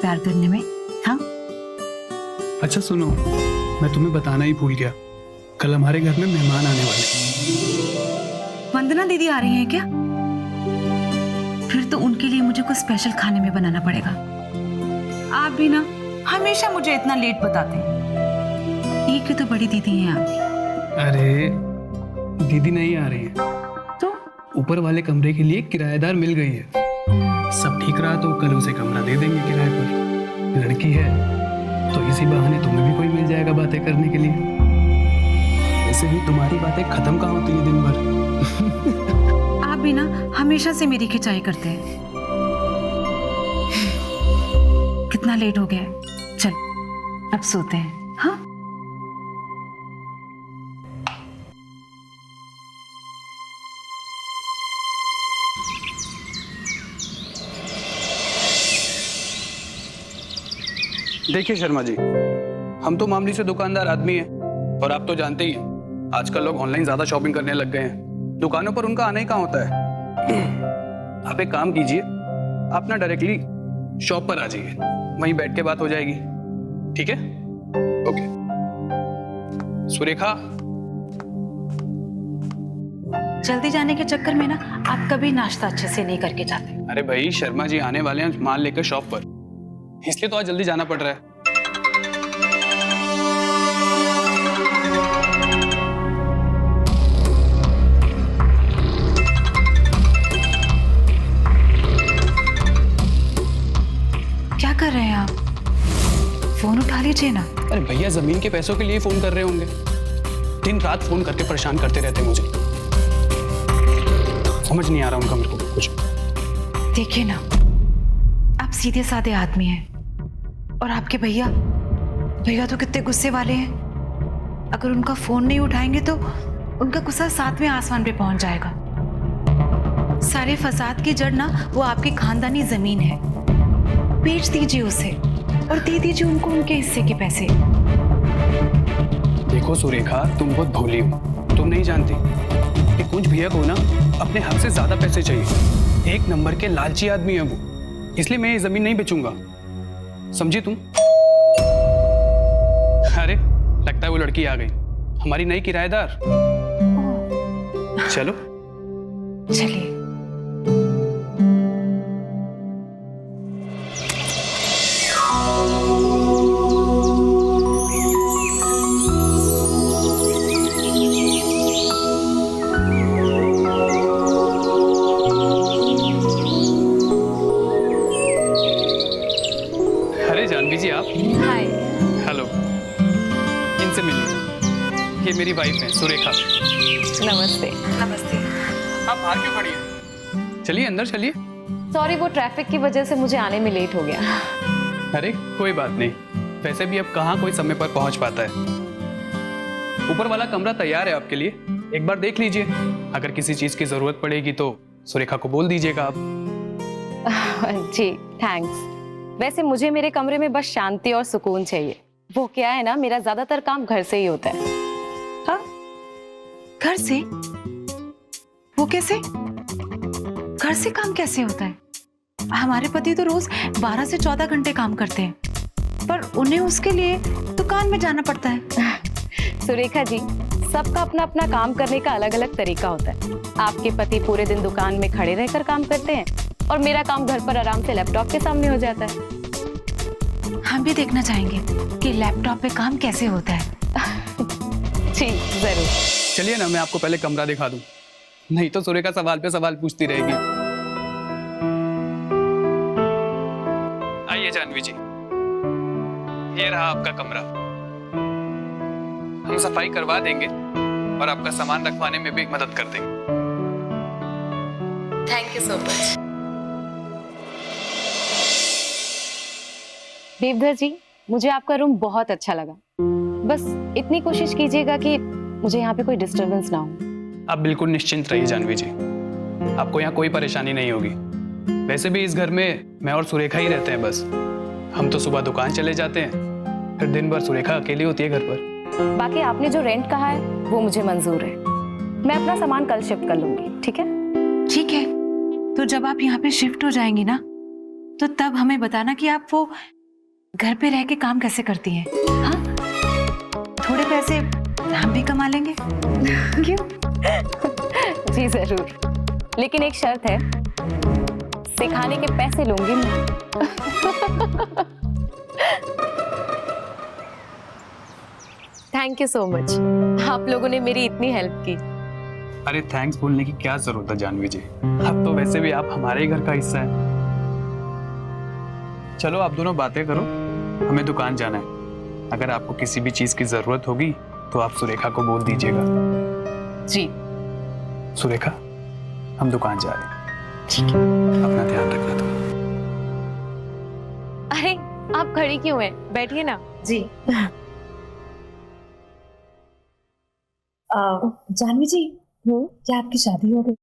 प्यार करने में। हाँ अच्छा सुनो, मैं तुम्हें बताना ही भूल गया, कल हमारे घर में मेहमान आने वाले। वंदना दीदी आ रही हैं क्या? फिर तो उनके लिए मुझे कुछ स्पेशल खाने में बनाना पड़ेगा। आप भी ना हमेशा मुझे इतना लेट बताते हैं। एक ही तो बड़ी दीदी हैं आप। अरे दीदी नहीं आ रही है, तो ऊपर वाले कमरे के लिए किराएदार मिल गई है। सब ठीक रहा तो कल उसे कमरा दे देंगे किराए पर। लड़की है तो इसी बहाने तुम्हें भी कोई मिल जाएगा बातें करने के लिए। ऐसे भी तुम्हारी बातें खत्म कहाँ होती है दिन भर। आप भी ना हमेशा से मेरी खिंचाई करते हैं। कितना लेट हो गया है, चल अब सोते हैं। हाँ देखिए शर्मा जी, हम तो मामूली से दुकानदार आदमी हैं और आप तो जानते ही हैं आजकल लोग ऑनलाइन ज्यादा शॉपिंग करने लग गए हैं। दुकानों पर उनका आना ही कहाँ होता है। आप एक काम कीजिए, आप ना डायरेक्टली शॉप पर आ जाइए, वहीं बैठ के बात हो जाएगी। ठीक है? ओके। सुरेखा, जल्दी जाने के चक्कर में ना आप कभी नाश्ता अच्छे से नहीं करके जाते। अरे भाई शर्मा जी आने वाले हैं माल लेकर शॉप पर, इसलिए तो आज जल्दी जाना पड़ रहा है। क्या कर रहे हैं आप? फोन उठा लीजिए ना। अरे भैया जमीन के पैसों के लिए फोन कर रहे होंगे, दिन रात फोन करके परेशान करते रहते मुझे। समझ नहीं आ रहा उनका मेरे को कुछ। देखिए ना, आप सीधे साधे आदमी हैं और आपके भैया तो कितने गुस्से वाले हैं। अगर उनका फोन नहीं उठाएंगे तो उनका गुस्सा 7वें आसमान पे पहुंच जाएगा। सारे फसाद की जड़ ना वो आपकी खानदानी जमीन है। बेच दीजिए उसे और दे दीजिए उनको उनके हिस्से के पैसे। देखो सुरेखा, तुम बहुत भोली हो, तुम नहीं जानती कि कुछ भैया को ना अपने हक से ज्यादा पैसे चाहिए। एक नंबर के लालची आदमी है वो, इसलिए मैं ये जमीन नहीं बेचूंगा, समझी तुम? अरे लगता है वो लड़की आ गई, हमारी नई किराएदार। चलो चलिए। अरे जानवी जी आप। हाय। हेलो, इनसे मिलिए, ये मेरी वाइफ है सुरेखा। नमस्ते। नमस्ते। आप बाहर क्यों खड़ी हैं? चलिए अंदर चलिए। सॉरी, वो ट्रैफिक की वजह से मुझे आने में लेट हो गया। अरे कोई बात नहीं, वैसे भी अब कहाँ कोई समय पर पहुंच पाता है। ऊपर वाला कमरा तैयार है आपके लिए, एक बार देख लीजिए। अगर किसी चीज की जरूरत पड़ेगी तो सुरेखा को बोल दीजिएगा आप। जी थैंक्स। वैसे मुझे मेरे कमरे में बस शांति और सुकून चाहिए। वो क्या है ना, मेरा ज्यादातर काम घर से ही होता है। हाँ? घर से? वो कैसे? घर से काम कैसे होता है? हमारे पति तो रोज 12 से 14 घंटे काम करते हैं, पर उन्हें उसके लिए दुकान में जाना पड़ता है। सुरेखा जी, सबका अपना अपना काम करने का अलग अलग तरीका होता है। आपके पति पूरे दिन दुकान में खड़े रहकर काम करते हैं और मेरा काम घर पर आराम से लैपटॉप के सामने हो जाता है। हम भी देखना चाहेंगे कि लैपटॉप पे काम कैसे होता है। जी जरूर। चलिए ना, मैं आपको पहले कमरा दिखा दूं, नहीं तो सुरेखा सवाल पे सवाल पूछती रहेगी। आइए जानवी जी, ये रहा आपका कमरा। हम सफाई करवा देंगे और आपका सामान रखवाने में भी मदद कर देंगे। Thank you so much. Deodhar ji, मुझे आपका रूम बहुत अच्छा लगा। बस इतनी कोशिश कीजिएगा कि मुझे यहाँ पे कोई डिस्टरबेंस ना हो। आप बिल्कुल निश्चिंत रहिए जानवी जी, आपको यहाँ कोई परेशानी नहीं होगी। वैसे भी इस घर में मैं और सुरेखा ही रहते हैं बस। हम तो सुबह दुकान चले जाते हैं, फिर दिन भर सुरेखा अकेली होती है घर पर। बाकी आपने जो रेंट कहा है वो मुझे मंजूर है। मैं अपना सामान कल शिफ्ट कर लूंगी, ठीक है? ठीक है, तो जब आप यहाँ पे शिफ्ट हो जाएंगी ना, तो तब हमें बताना कि आप वो घर पे रह के काम कैसे करती हैं। हाँ, थोड़े पैसे हम भी कमा लेंगे। क्यों? जी जरूर, लेकिन एक शर्त है, सिखाने के पैसे लूंगी मैं। थैंक यू सो मच, आप लोगों ने मेरी इतनी हेल्प की। अरे थैंक्स बोलने की क्या जरूरत है जानवी जी, अब तो वैसे भी आप हमारे ही घर का हिस्सा है। चलो आप दोनों बातें करो, हमें दुकान जाना है। अगर आपको किसी भी चीज की जरूरत होगी तो आप सुरेखा को बोल दीजिएगा। जी सुरेखा, हम दुकान जा रहे हैं। ठीक है। अपना ध्यान रखना तुम। अरे आप खड़ी क्यों हैं, बैठिए ना। जी। जानवी जी, क्या आपकी शादी हो गई?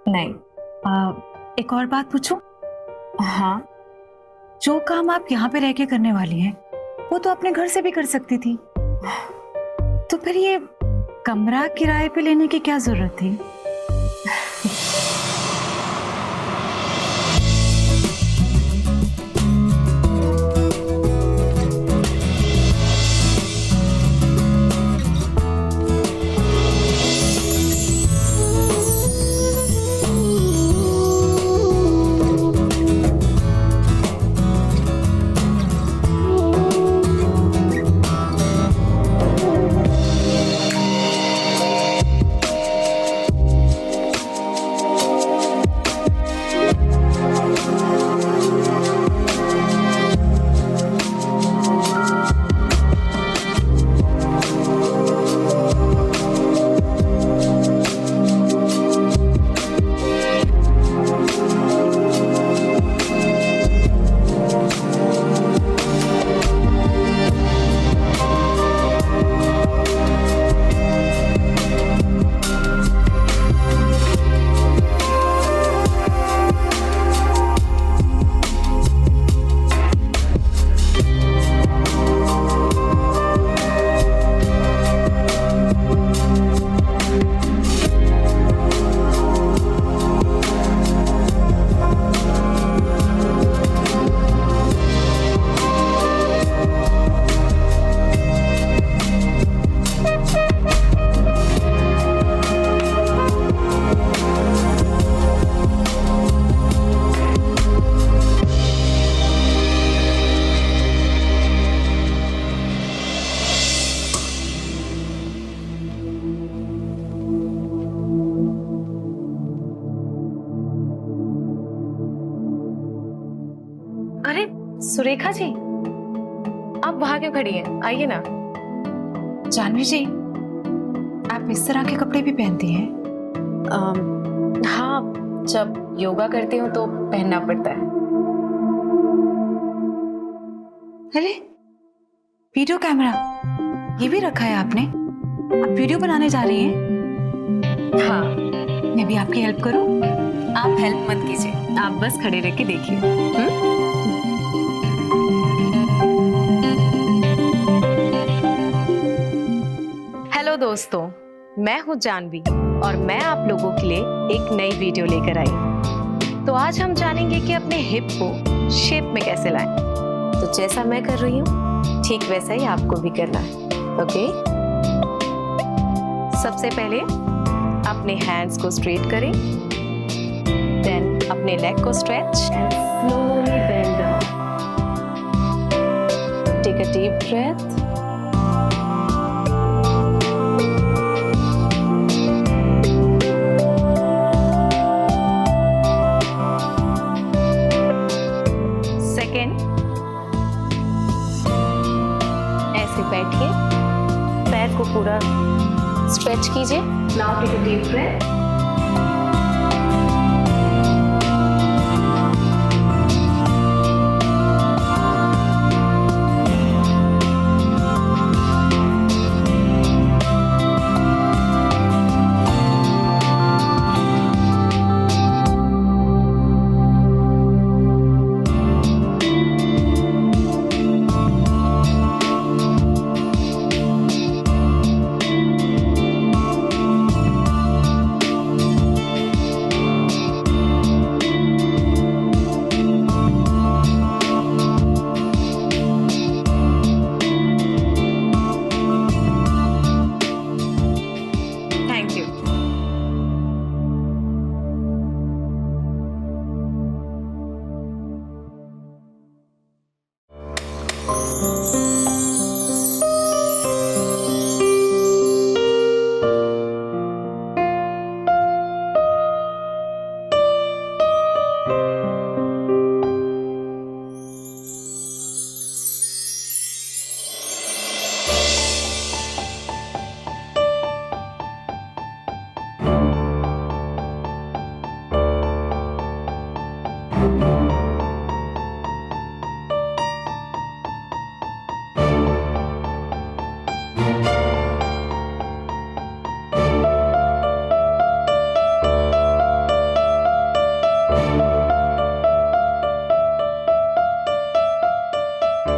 नहीं। एक और बात पूछूं? हाँ। जो काम आप यहाँ पे रह के करने वाली हैं, वो तो अपने घर से भी कर सकती थी। तो फिर ये कमरा किराए पे लेने की क्या जरूरत थी? अरे सुरेखा जी, आप वहां क्यों खड़ी हैं, आइए ना। जानवी जी, आप इस तरह के कपड़े भी पहनती हैं? हाँ, जब योगा करती हूँ तो पहनना पड़ता है। अरे वीडियो कैमरा ये भी रखा है आपने? आप वीडियो बनाने जा रही हैं? हाँ, मैं भी आपकी हेल्प करूं? आप हेल्प मत कीजिए, आप बस खड़े रह के देखिए। हेलो दोस्तों, मैं हूँ जानवी और मैं आप लोगों के लिए एक नई वीडियो लेकर आई। तो आज हम जानेंगे कि अपने हिप को शेप में कैसे लाएं। तो जैसा मैं कर रही हूँ ठीक वैसा ही आपको भी करना है। ओके, सबसे पहले अपने हैंड्स को स्ट्रेट करें, देन अपने लेग को stretch and slowly bend down. Take a deep breath. Second, ऐसे बैठिए, पैर को पूरा स्ट्रेच कीजिए। Now take a deep breath.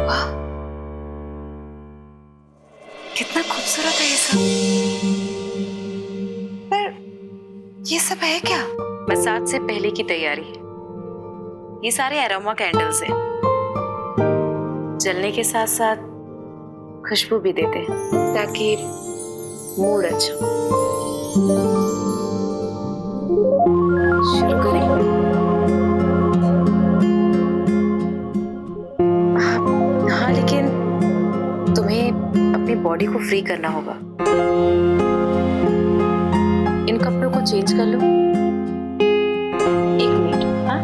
वाह, कितना खूबसूरत है ये सब। पर ये सब है क्या? मसाज से पहले की तैयारी। ये सारे एरोमा कैंडल्स हैं, जलने के साथ साथ खुशबू भी देते हैं ताकि मूड अच्छा हो। शुरू करें? हाँ, लेकिन तुम्हें अपनी बॉडी को फ्री करना होगा। इन कपड़ों को चेंज कर लो। एक मिनट। हाँ,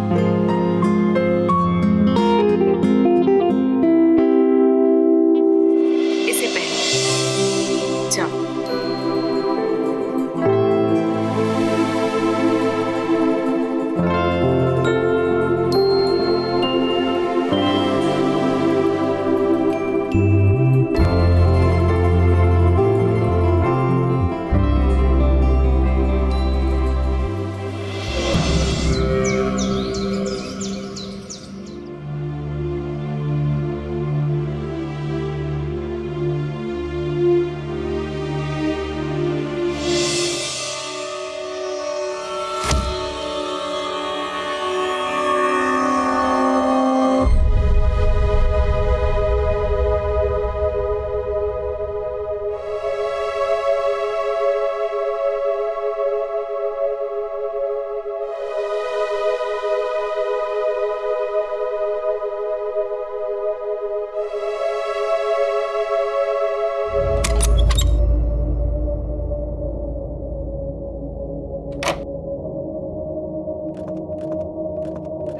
इसे पहनो। जाओ।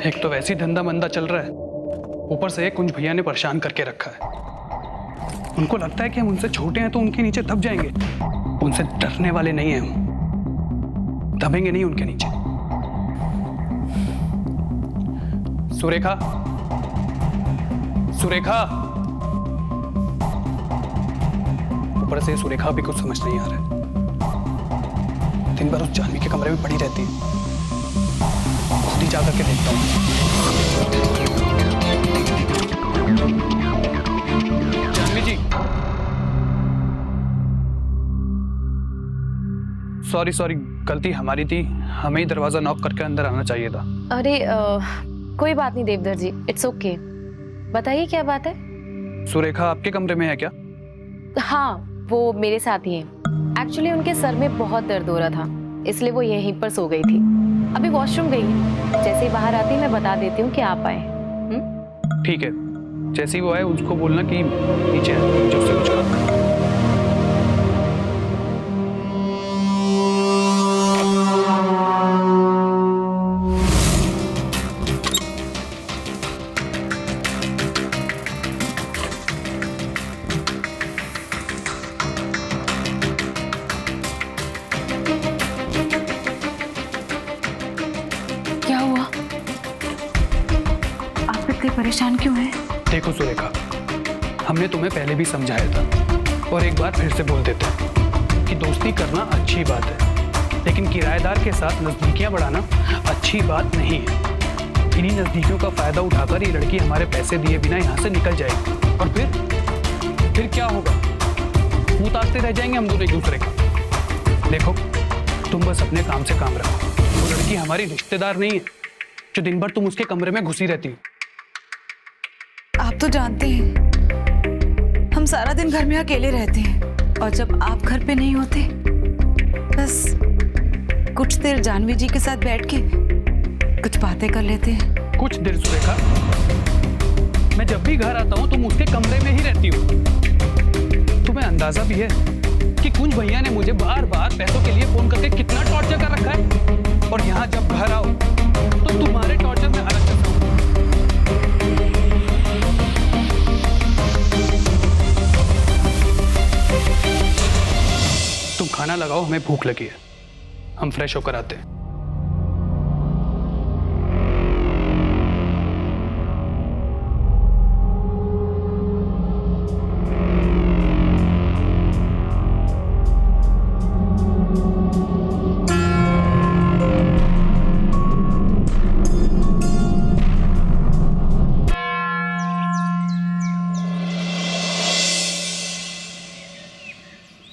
एक तो वैसी धंधा मंदा चल रहा है, ऊपर से एक कुंज भैया ने परेशान करके रखा है। उनको लगता है कि हम उनसे छोटे हैं तो उनके नीचे दब जाएंगे। उनसे डरने वाले नहीं हैं हम, दबेंगे नहीं उनके नीचे। सुरेखा, सुरेखा। ऊपर से सुरेखा भी कुछ समझ नहीं आ रहा है। दिन भर उस जानवी के कमरे में पड़ी रहती है। खुद ही जाकर के देखता हूँ। जानवी जी, सॉरी, गलती हमारी थी। हमें ही दरवाजा नॉक करके अंदर आना चाहिए था। अरे कोई बात नहीं देवधर जी, इट्स ओके। बताइए क्या बात है? सुरेखा आपके कमरे में है क्या? हाँ, वो मेरे साथ ही हैं। एक्चुअली उनके सर में बहुत दर्द हो रहा था, इसलिए वो यहीं पर सो गई थी। अभी वॉशरूम गई है। जैसे ही बाहर आती मैं बता देती हूँ कि आप आए। ठीक है, जैसे ही वो आए उसको बोलना कि नीचे है, जो उससे कुछ काम करे। क्या हुआ? आप इतने परेशान क्यों हैं? देखो सुरेखा, हमने तुम्हें पहले भी समझाया था और एक बार फिर से बोल देते हैं कि दोस्ती करना अच्छी बात है, लेकिन किराएदार के साथ नजदीकियां बढ़ाना अच्छी बात नहीं है। इन्हीं नजदीकियों का फायदा उठाकर ये लड़की हमारे पैसे दिए बिना यहाँ से निकल जाएगी और फिर क्या होगा? मुंह ताकते रह जाएंगे हम दोनों एक दूसरे का। देखो, तुम बस अपने काम से काम रखो। वो लड़की हमारी रिश्तेदार नहीं है जो दिन भर तुम उसके कमरे में घुसी रहती हो। आप तो जानते हैं हम सारा दिन घर में अकेले रहते हैं, और जब आप घर पे नहीं होते बस कुछ देर जानवी जी के साथ बैठ के कुछ बातें कर लेते हैं। कुछ देर सुरेखा? मैं जब भी घर आता हूँ तुम उसके कमरे में ही रहती हो। तुम्हें अंदाजा भी है कि कुंज भैया ने मुझे बार बार पैसों के लिए फोन करके कितना टॉर्चर कर रखा है, और यहाँ जब घर आओ तो तुम्हारे टॉर्चर में अलग चलता हूँ। तुम खाना लगाओ, हमें भूख लगी है, हम फ्रेश होकर आते हैं।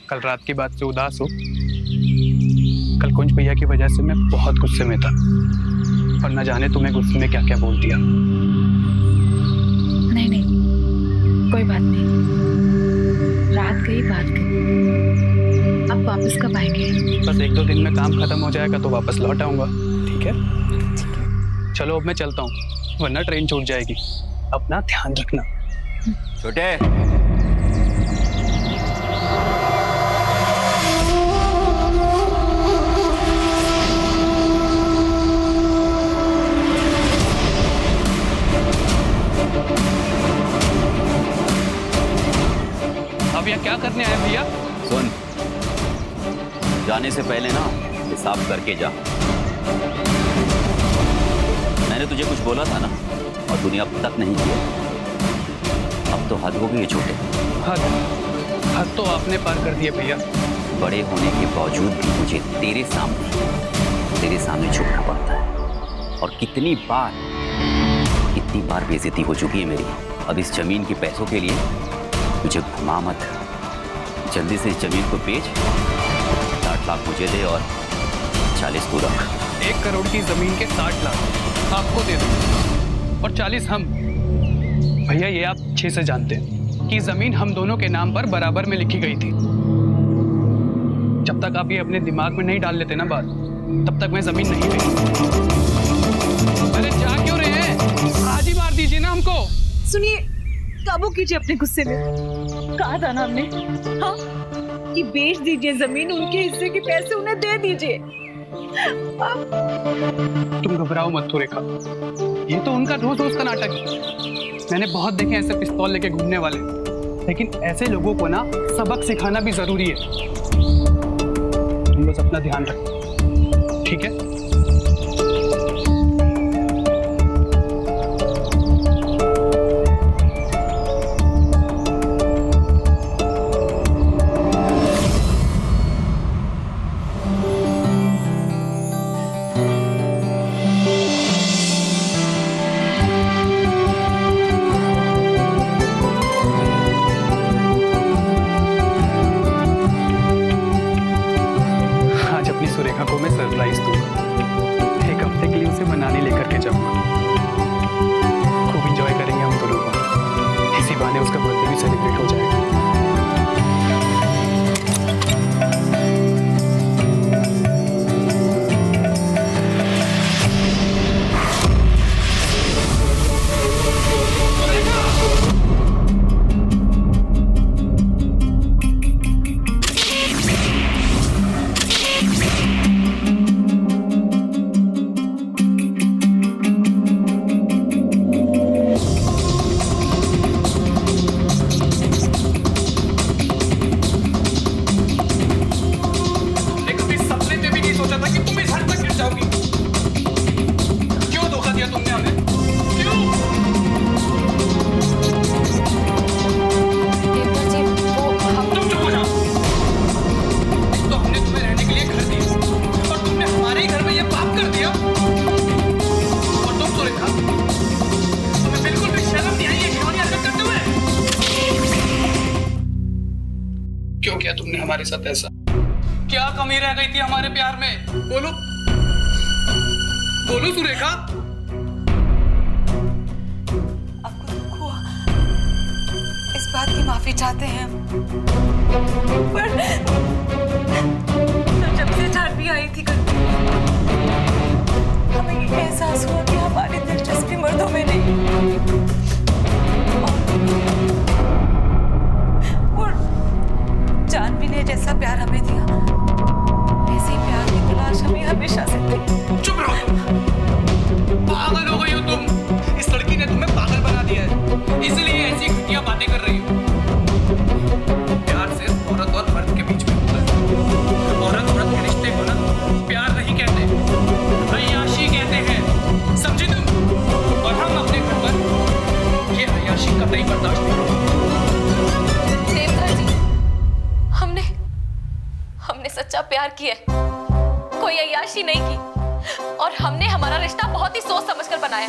कल रात की बात से उदास हो। कल कुंज भैया की वजह से मैं बहुत गुस्से में था और न जाने तुम्हें गुस्से में क्या क्या बोल दिया। नहीं नहीं, कोई बात नहीं, रात गई बात गई। अब वापस कब आएंगे? बस 1-2 दिन में काम खत्म हो जाएगा तो वापस लौट आऊंगा। ठीक है? चलो अब मैं चलता हूँ, वरना ट्रेन छूट जाएगी। अपना ध्यान रखना। छोटे, अब यहाँ क्या करने आए भैया? सुन, जाने से पहले ना हिसाब करके जा। मैंने तुझे कुछ बोला था ना और तूने अब तक नहीं किया। अब तो हद हो गई है छोटे। हद तो आपने पार कर दिया भैया। बड़े होने के बावजूद भी मुझे तेरे सामने झुकना पड़ता है। और कितनी बार बेइज्जती हो चुकी है मेरी। अब इस जमीन के पैसों के लिए मुझे घुमा मत। जल्दी से इस जमीन को बेच, 60 लाख मुझे दे और 40 तू रख। 1 करोड़ की जमीन के 60 लाख आपको दे दूं और 40 हम। भैया ये आप अच्छे से जानते हैं कि जमीन हम दोनों के नाम पर बराबर में लिखी गई थी। जब तक आप ये अपने दिमाग में नहीं डाल लेते ना बात, तब तक मैं जमीन नहीं बेचूं। अरे जा क्यों रहे हैं? आज ही मार दीजिए ना हमको। सुनिए, काबू कीजिए अपने गुस्से में। कहा था ना हमने, हाँ, कि बेच दीजिए जमीन, उनके हिस्से के पैसे उन्हें दे दीजिए। तुम घबराओ मत सुरेखा, ये तो उनका रोज का नाटक है। मैंने बहुत देखे ऐसे पिस्तौल लेके घूमने वाले, लेकिन ऐसे लोगों को ना सबक सिखाना भी जरूरी है। तुम बस अपना ध्यान रखो, ठीक है? सुरेखा को मैं सरप्राइज दूंगा। 1 हफ्ते के लिए उसे मनाली लेकर के जाऊंगा। खूब एंजॉय करेंगे हम दोनों को। इसी बहाने उसका बर्थडे भी सेलिब्रेट हो जाएगा। क्यों किया तुमने हमारे साथ ऐसा? क्या कमी रह गई थी हमारे प्यार में? बोलो बोलो सुरेखा। आपको दुख हुआ, इस बात की माफी चाहते हैं हम। पर जब से जानवी आई थी घर पे, हमें ये एहसास हुआ कि हमारी दिलचस्पी मर्दों में नहीं। और जानवी ने जैसा प्यार हमें दिया, ऐसे ही प्यार की तलाश हमें हमेशा से थी। चुप रहो तुम, पागल हो गई हो तुम। इस लड़की ने तुम्हें पागल बना दिया है, इसलिए ऐसी घटिया बातें कर रही हो। प्यार सिर्फ औरत और मर्द के बीच में होता है। औरत के रिश्ते को ना प्यार नहीं कहते, अय्याशी कहते हैं, समझी तुम? और हम अपने घर पर ये अय्याशी कतई बर्दाश्त नहीं करेंगे। देवता जी, हमने सच्चा प्यार किया है, कोई अय्याशी नहीं की। और हमने हमारा रिश्ता बहुत ही सोच समझकर बनाया।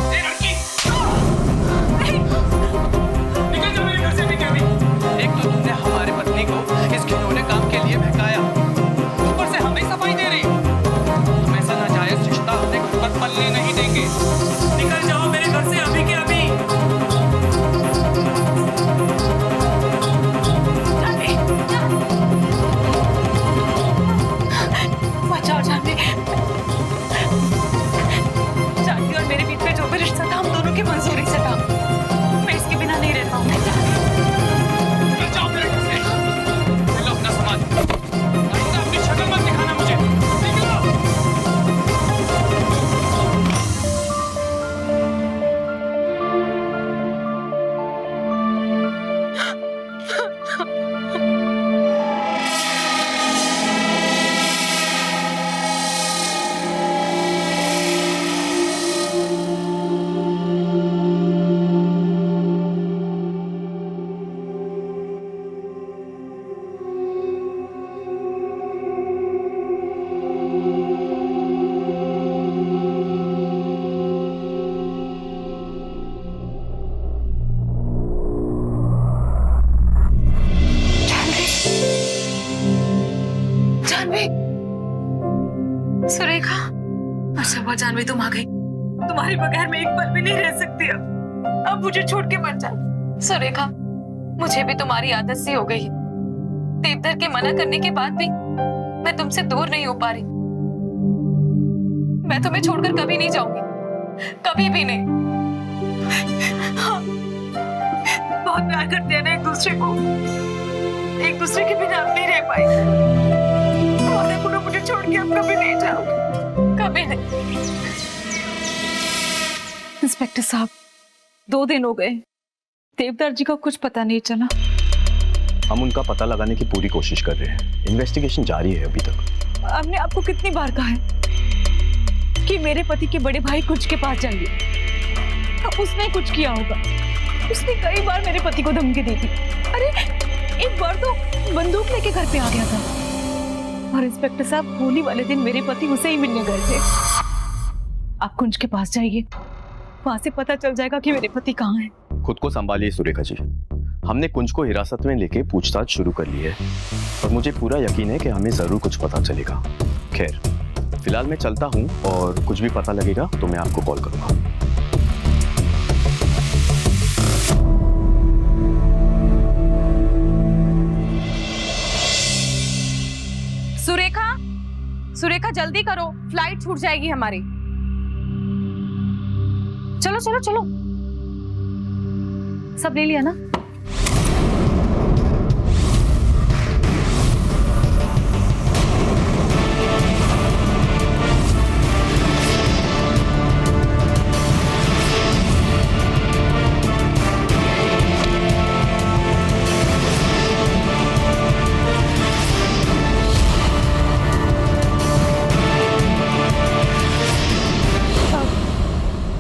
निकल जाओ मेरे घर से भी। एक तो तुमने हमारे पत्नी को इस घिनौने काम के लिए हुआ जानवी, तुम आ गई। तुम्हारे बगैर मैं एक पल भी नहीं रह सकती। अब मुझे छोड़ के मत जा। सुरेखा, मुझे भी तुम्हारी आदत सी हो गई है। देवधर के मना करने के बाद भी मैं तुमसे दूर नहीं हो पा रही। मैं तुम्हें छोड़कर कभी नहीं जाऊंगी, कभी भी नहीं। हाँ, बहुत प्यार करते हैं ना एक दूसरे को। एक दूसरे के बिना अब नहीं रह पाए। वादा करो मुझे छोड़ के अब कभी नहीं जाओगे, कभी नहीं। इंस्पेक्टर साहब, 2 दिन हो गए, देवदार जी का कुछ पता नहीं चला। हम उनका पता लगाने की पूरी कोशिश कर रहे हैं। इन्वेस्टिगेशन जारी है अभी तक। हमने आपको कितनी बार कहा है कि मेरे पति के बड़े भाई कुछ के पास जाइए। अब उसने कुछ किया होगा। उसने कई बार मेरे पति को धमकी दी थी। अरे एक बार तो बंदूक लेके घर पे आ गया था। और इंस्पेक्टर साहब, होली वाले दिन मेरे पति उसे ही मिलने गए थे। आप कुंज के पास जाइए, वहां से पता चल जाएगा कि मेरे पति कहाँ हैं। खुद को संभालिए सुरेखा जी। हमने कुंज को हिरासत में लेके पूछताछ शुरू कर ली है और मुझे पूरा यकीन है कि हमें जरूर कुछ पता चलेगा। खैर, फिलहाल मैं चलता हूँ और कुछ भी पता लगेगा तो मैं आपको कॉल करूँगा। सुरेखा, सुरेखा जल्दी करो, फ्लाइट छूट जाएगी हमारी। चलो चलो चलो, सब ले लिया ना?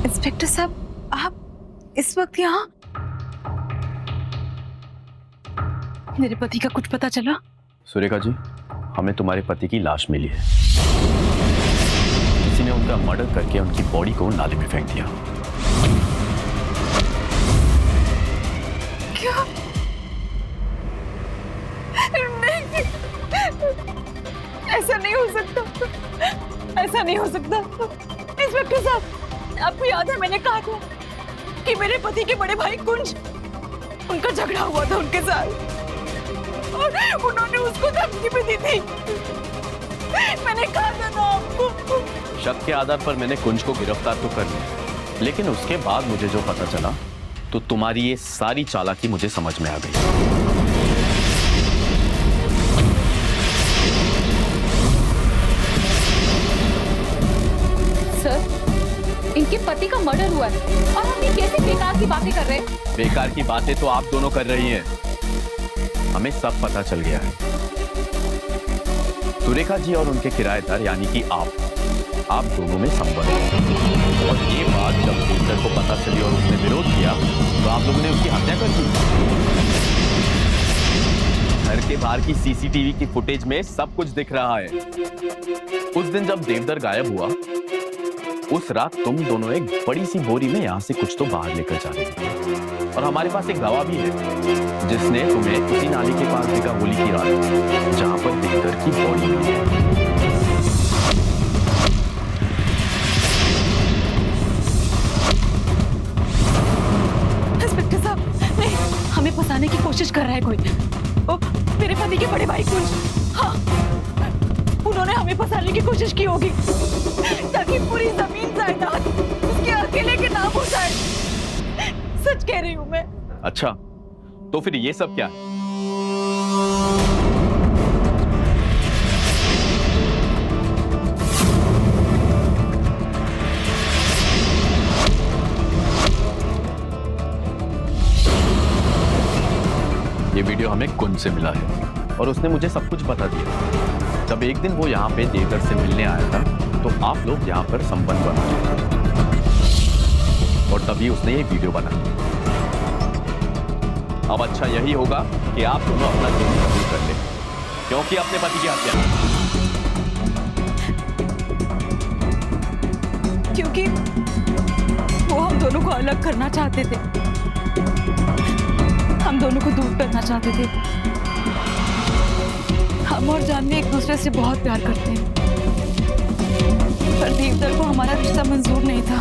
इंस्पेक्टर साहब, आप इस वक्त यहाँ? मेरे पति का कुछ पता चला? सुरेखा जी, हमें तुम्हारे पति की लाश मिली है। किसी ने उनका मर्डर करके उनकी बॉडी को नाले में फेंक दिया। क्या? नहीं, ऐसा नहीं हो सकता। ऐसा नहीं हो सकता। इंस्पेक्टर साहब, आपको याद है मैंने कहा था कि मेरे पति के बड़े भाई कुंज, उनका झगड़ा हुआ था उनके साथ और उन्होंने उसको धमकी भी दी थी। मैंने कहा था ना आपको। शक के आधार पर मैंने कुंज को गिरफ्तार तो कर लिया, लेकिन उसके बाद मुझे जो पता चला तो तुम्हारी ये सारी चालाकी मुझे समझ में आ गई। सर, इनके पति का मर्डर हुआ है और हम ये कैसे बेकार की बातें कर रहे हैं? बेकार की बातें तो आप दोनों कर रही हैं। हमें सब पता चल गया है। सुरेखा जी और उनके किराएदार यानी कि आप दोनों में संबंध है। और ये बात जब देवधर को पता चली और उसने विरोध किया तो आप लोगों ने उसकी हत्या कर दी। घर के बाहर की सीसीटीवी की फुटेज में सब कुछ दिख रहा है। उस दिन जब देवधर गायब हुआ, उस रात तुम दोनों एक बड़ी सी बोरी में यहां से कुछ तो बाहर लेकर जा रहे थे। और हमारे पास एक गवाह भी है जिसने तुम्हें उसी नाली के पास देखा होली की रात, जहां पर देवधर की बॉडी मिली। इंस्पेक्टर साहब, नहीं, हमें फंसाने की कोशिश कर रहा है कोई। ओ, मेरे पति के बड़े भाई कुंज, हाँ, उन्होंने हमें फंसाने की कोशिश की होगी ताकि पूरी जमीन जायदाद उसके अकेले के नाम हो जाए। सच कह रही हूं मैं। अच्छा, तो फिर ये सब क्या है? ये वीडियो हमें कुंज से मिला है और उसने मुझे सब कुछ बता दिया। जब एक दिन वो यहाँ पे देवधर से मिलने आया था तो आप लोग यहाँ पर संबंध बना रहे और तभी उसने ये वीडियो बनाई। अब अच्छा यही होगा कि आप दोनों अपना जुर्म कबूल कर लें, क्योंकि अपने पति की हत्या, क्योंकि वो हम दोनों को अलग करना चाहते थे, हम दोनों को दूर करना चाहते थे। हम और जानवी एक दूसरे से बहुत प्यार करते हैं। पर देवदर को हमारा रिश्ता मंजूर नहीं था।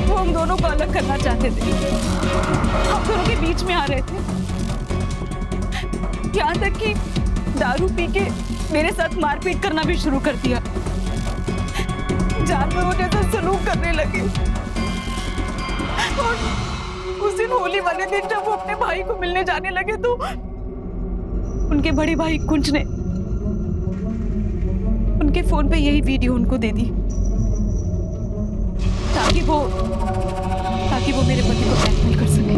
वो हम दोनों को अलग करना चाहते थे। हम दोनों के बीच में आ रहे थे। यहाँ तक कि दारू पी के मेरे साथ मारपीट करना भी शुरू कर दिया। जानवरों जैसा सलूक करने लगे। और उस दिन होली वाले दिन जब वो अपने भाई को मिलने जाने लगे तो उनके बड़े भाई कुंज ने उनके फोन पे यही वीडियो उनको दे दी ताकि वो मेरे पति को ब्लैकमेल कर सके।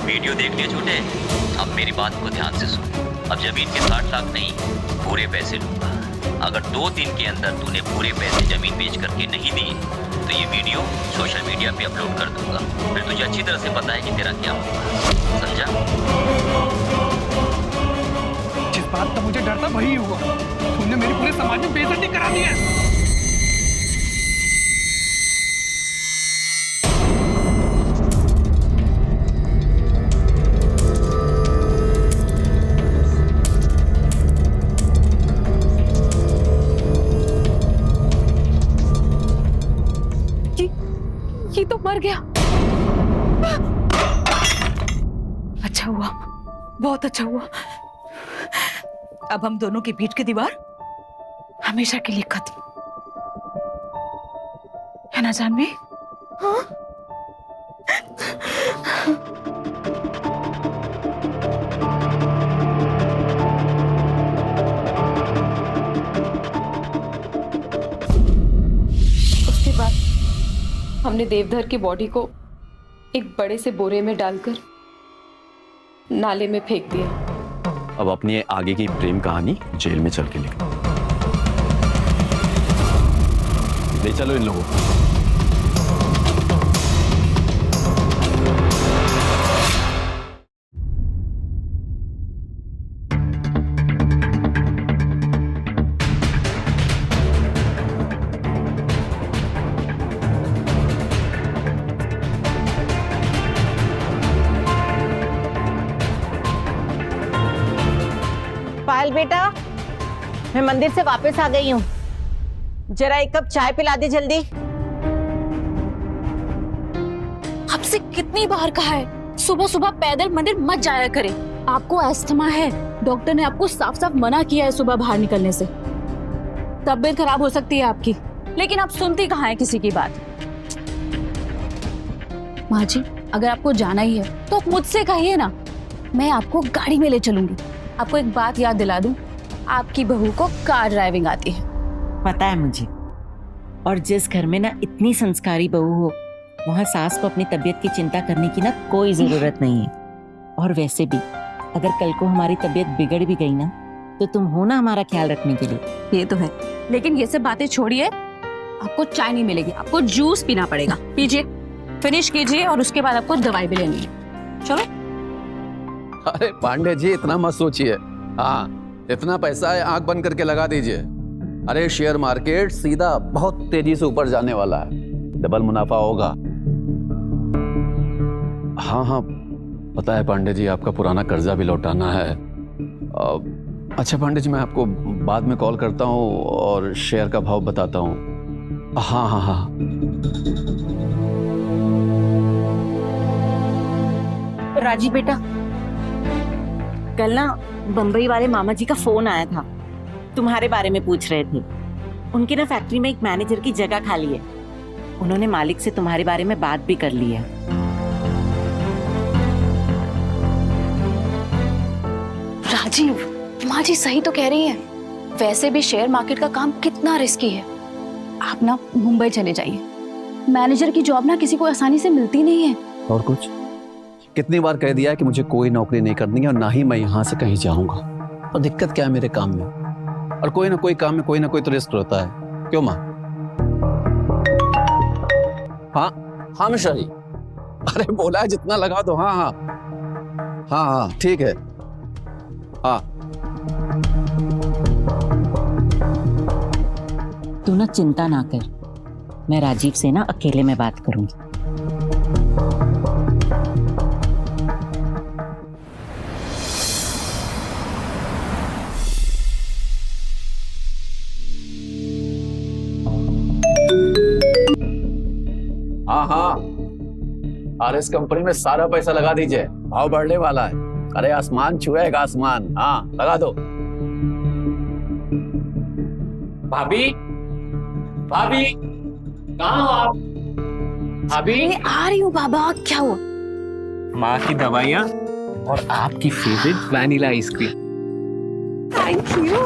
वीडियो देख लिए छोटे, अब मेरी बात को ध्यान से सुन। अब जमीन के 60 लाख नहीं, पूरे पैसे लूंगा। अगर 2 दिन के अंदर तूने पूरे पैसे जमीन बेच करके नहीं दिए तो ये वीडियो सोशल मीडिया पे अपलोड कर दूंगा। फिर तुझे अच्छी तरह से पता है कि तेरा क्या होगा, समझा? जिस बात का मुझे डर था वही हुआ। तुमने मेरी पूरे समाज में बेइज्जती करा दी है। ये तो मर गया। अच्छा हुआ, बहुत अच्छा हुआ। अब हम दोनों के बीच की दीवार हमेशा के लिए खत्म, है ना जानवी? हाँ? उसके बाद हमने देवधर की बॉडी को एक बड़े से बोरे में डालकर नाले में फेंक दिया। अब अपनी आगे की प्रेम कहानी जेल में चल के लिख ले चलो इन लोगों को। पायल बेटा, मैं मंदिर से वापस आ गई हूँ। जरा एक कप चाय पिला दे जल्दी। आपसे कितनी बार कहा है सुबह सुबह पैदल मंदिर मत जाया करें। आपको अस्थमा है, डॉक्टर ने आपको साफ साफ मना किया है सुबह बाहर निकलने से। तबीयत खराब हो सकती है आपकी, लेकिन आप सुनती कहाँ है किसी की बात। माँ जी, अगर आपको जाना ही है तो मुझसे कहिए ना, मैं आपको गाड़ी में ले चलूंगी। आपको एक बात याद दिला दूं, आपकी बहू को कार ड्राइविंग आती है। पता है मुझे। और जिस घर में ना इतनी संस्कारी बहू हो, वहाँ सास को अपनी तबीयत की चिंता करने की ना कोई जरूरत नहीं है। और वैसे भी अगर कल को हमारी तबीयत बिगड़ भी गई ना, तो तुम हो ना हमारा ख्याल रखने के लिए। ये तो है, लेकिन ये सब बातें छोड़िए। आपको चाय नहीं मिलेगी, आपको जूस पीना पड़ेगा। पीजिए, फिनिश कीजिए और उसके बाद आपको दवाई भी लेनी है। चलो। अरे पांडे जी, इतना मत सोचिए। हाँ, इतना पैसा है, आंख बंद करके लगा दीजिए। अरे शेयर मार्केट सीधा बहुत तेजी से ऊपर जाने वाला है, डबल मुनाफा होगा। हाँ हाँ, पता है पांडे जी, आपका पुराना कर्जा भी लौटाना है। अच्छा पांडे जी, मैं आपको बाद में कॉल करता हूँ और शेयर का भाव बताता हूँ। हाँ हाँ हाँ। राजी बेटा, कल ना बंबई वाले मामा जी का फोन आया था, तुम्हारे बारे में पूछ रहे थे। उनकी ना फैक्ट्री में एक मैनेजर की जगह खाली है। उन्होंने मालिक से तुम्हारे बारे में बात भी कर ली है। राजीव, माँ जी सही तो कह रही हैं। वैसे भी शेयर मार्केट का काम कितना रिस्की है। आप ना मुंबई चले जाइए। मैनेजर की जॉब ना किसी को आसानी से मिलती नहीं है। और कुछ? कितनी बार कह दिया कि मुझे कोई नौकरी नहीं करनी है और ना ही मैं यहाँ से कहीं जाऊंगा। और दिक्कत क्या है मेरे काम में? और कोई ना कोई काम में कोई ना कोई तो रिस्क रहता है। क्यों माँ? हाँ हाँ मिश्रा जी, अरे बोला है जितना लगा दो। हाँ हाँ हाँ हाँ ठीक है। हाँ तू ना चिंता ना कर, मैं राजीव से ना अकेले में बात करूंगी। हाँ हाँ, आरएस कंपनी में सारा पैसा लगा दीजिए, भाव बढ़ने वाला है। अरे आसमान छुएगा आसमान। हाँ लगा दो। भाभी, भाभी कहाँ हो आप? भाभी आ रही हूँ बाबा, क्या हुआ? माँ की दवाइयाँ और आपकी favourite vanilla ice cream. Thank you.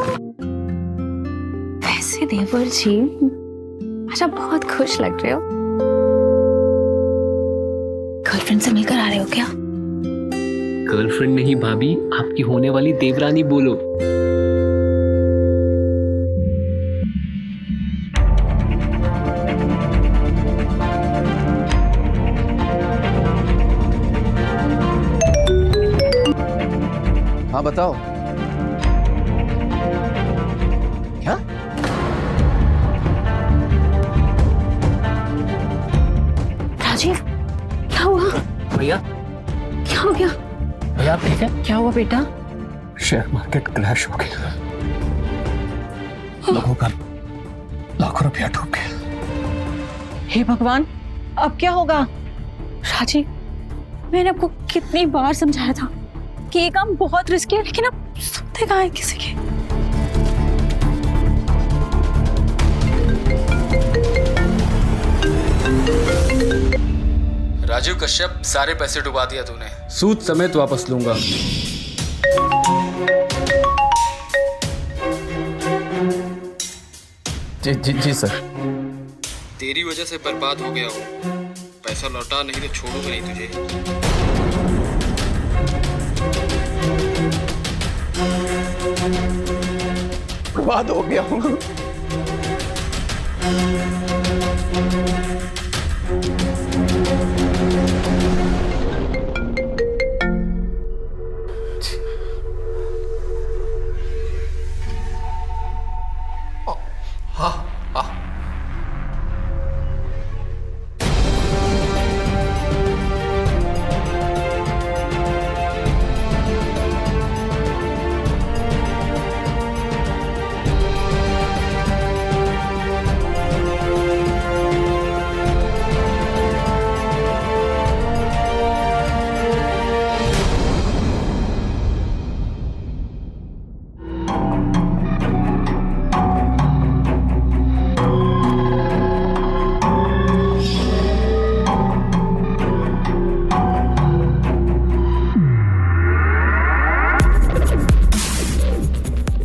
वैसे देवर जी, आज आप बहुत खुश लग रहे हो। गर्लफ्रेंड से मिलकर आ रहे हो क्या? गर्लफ्रेंड नहीं भाभी, आपकी होने वाली देवरानी बोलो। हाँ बताओ। क्या? राजीव, क्या हुआ? भैया, क्या हो गया? भैया आप ठीक है? क्या हुआ बेटा? शेयर मार्केट क्रैश हो गया, लोगों का लाखों रुपया डूब गया। हे भगवान, अब क्या होगा? राजीव, मैंने आपको कितनी बार समझाया था कि ये काम बहुत रिस्की है, लेकिन अब सुनते कहाँ है किसी के। राजीव कश्यप, सारे पैसे डुबा दिया तूने। सूद समेत वापस लूंगा। जी जी जी सर। तेरी वजह से बर्बाद हो गया हूँ। पैसा लौटा, नहीं तो छोड़ूंगा नहीं तुझे। बर्बाद हो गया हूँ।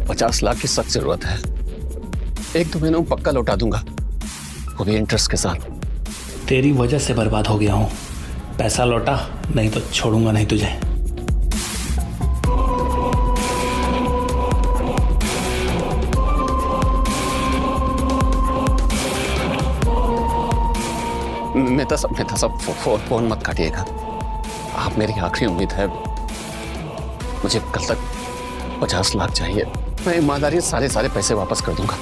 $50 लाख की सख्त जरूरत है। 1-2 महीनों में पक्का लौटा दूंगा, वो भी इंटरेस्ट के साथ। तेरी वजह से बर्बाद हो गया हूँ। पैसा लौटा, नहीं तो छोड़ूंगा नहीं तुझे। नेता साहब फोन मत काटिएगा। आप मेरी आखिरी उम्मीद है। मुझे कल तक 50 लाख चाहिए। मैं ईमानदारी से सारे पैसे वापस कर दूंगा।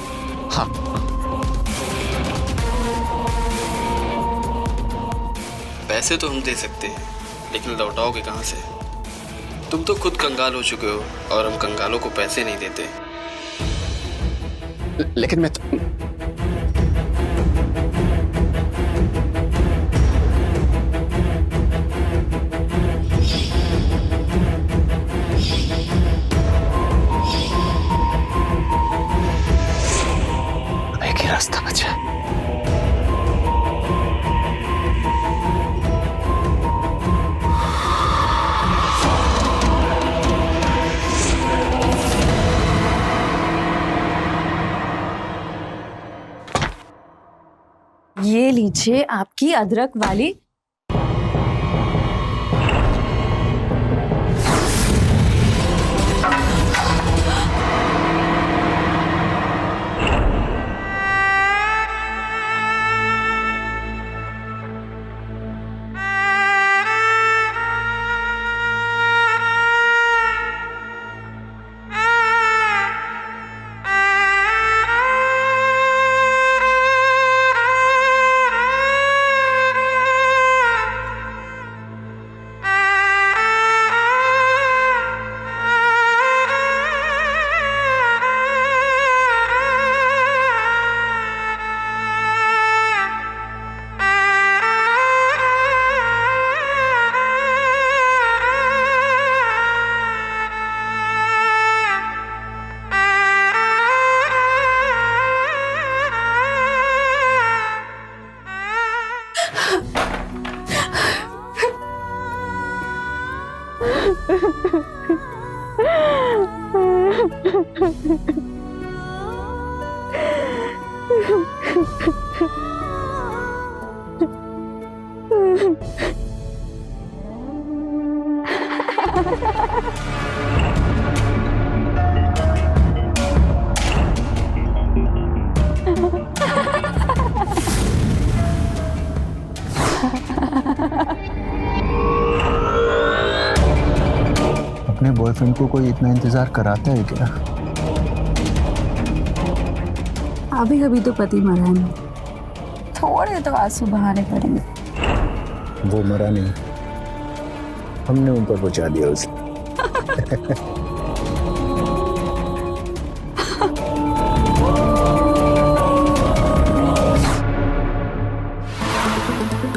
हाँ। पैसे तो हम दे सकते हैं, लेकिन लौटाओगे कहाँ से? तुम तो खुद कंगाल हो चुके हो, और हम कंगालों को पैसे नहीं देते। लेकिन मैं एक ही रास्ता बचा। ये लीजिए आपकी अदरक वाली। अपने बॉयफ्रेंड को कोई इतना इंतजार कराता है क्या? अभी अभी तो पति मरा नहीं, थोड़े तो आंसू बहाने पड़ेंगे। वो मरा नहीं, हमने ऊपर पहुंचा दिया उसे।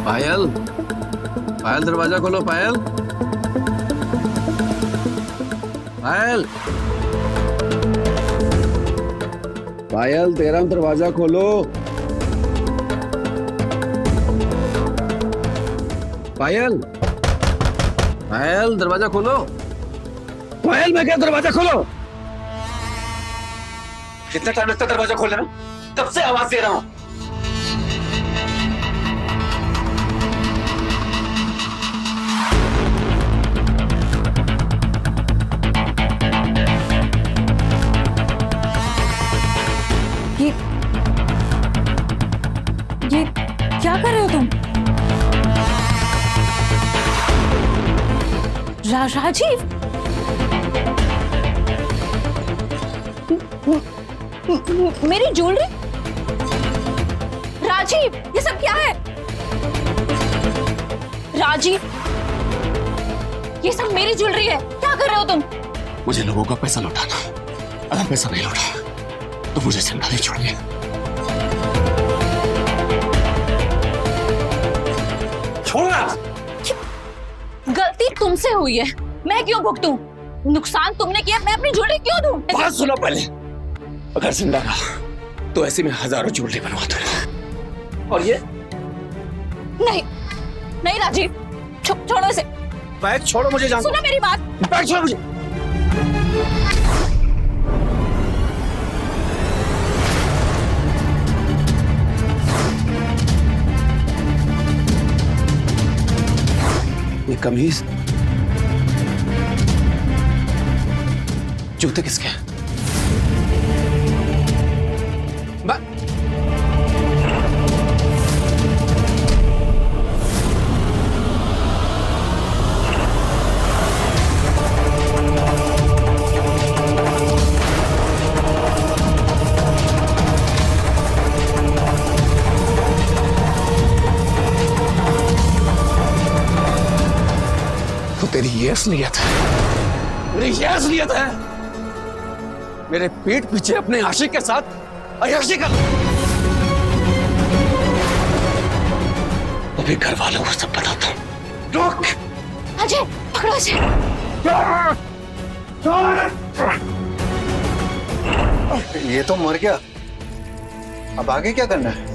पायल, पायल दरवाजा खोलो। पायल, पायल, पायल तेरा दरवाजा खोलो। पायल, पायल दरवाजा खोलो। पायल मैं क्या दरवाजा खोलो? कितना टाइम लगता है दरवाजा खोलने में? कब से आवाज दे रहा हूं। ये क्या कर रहे हो तुम? राजीव, मेरी ज्वेलरी। राजीव, ये सब क्या है? राजीव, ये सब मेरी ज्वेलरी है, क्या कर रहे हो तुम? मुझे लोगों का पैसा लौटाना है। अगर पैसा नहीं लौटा तो मुझे जिंदा नहीं छोड़िए। छोड़ना। गलती तुमसे हुई है, मैं क्यों भुगतूं? नुकसान तुमने किया, मैं अपनी ज्वेलरी क्यों दूं? बात सुनो पहले। अगर जिंदा रहा तो ऐसे में हजारों ज्वेलरी बनवा दूंगा। और ये नहीं नहीं राजीव, छोड़ो इसे। बैग छोड़ो मुझे। जान सुनो मेरी बात। बैग छोड़ो मुझे। ये कमीज, जूते किसके हैं? तो तेरी ये असलियत है, मेरी ये असलियत है। मेरे पीठ पीछे अपने आशिक के साथ अय्याशी कर। अभी घर वालों को सब बताता हूं। रुक अजय, पकड़ो इसे। ये तो मर गया, अब आगे क्या करना है?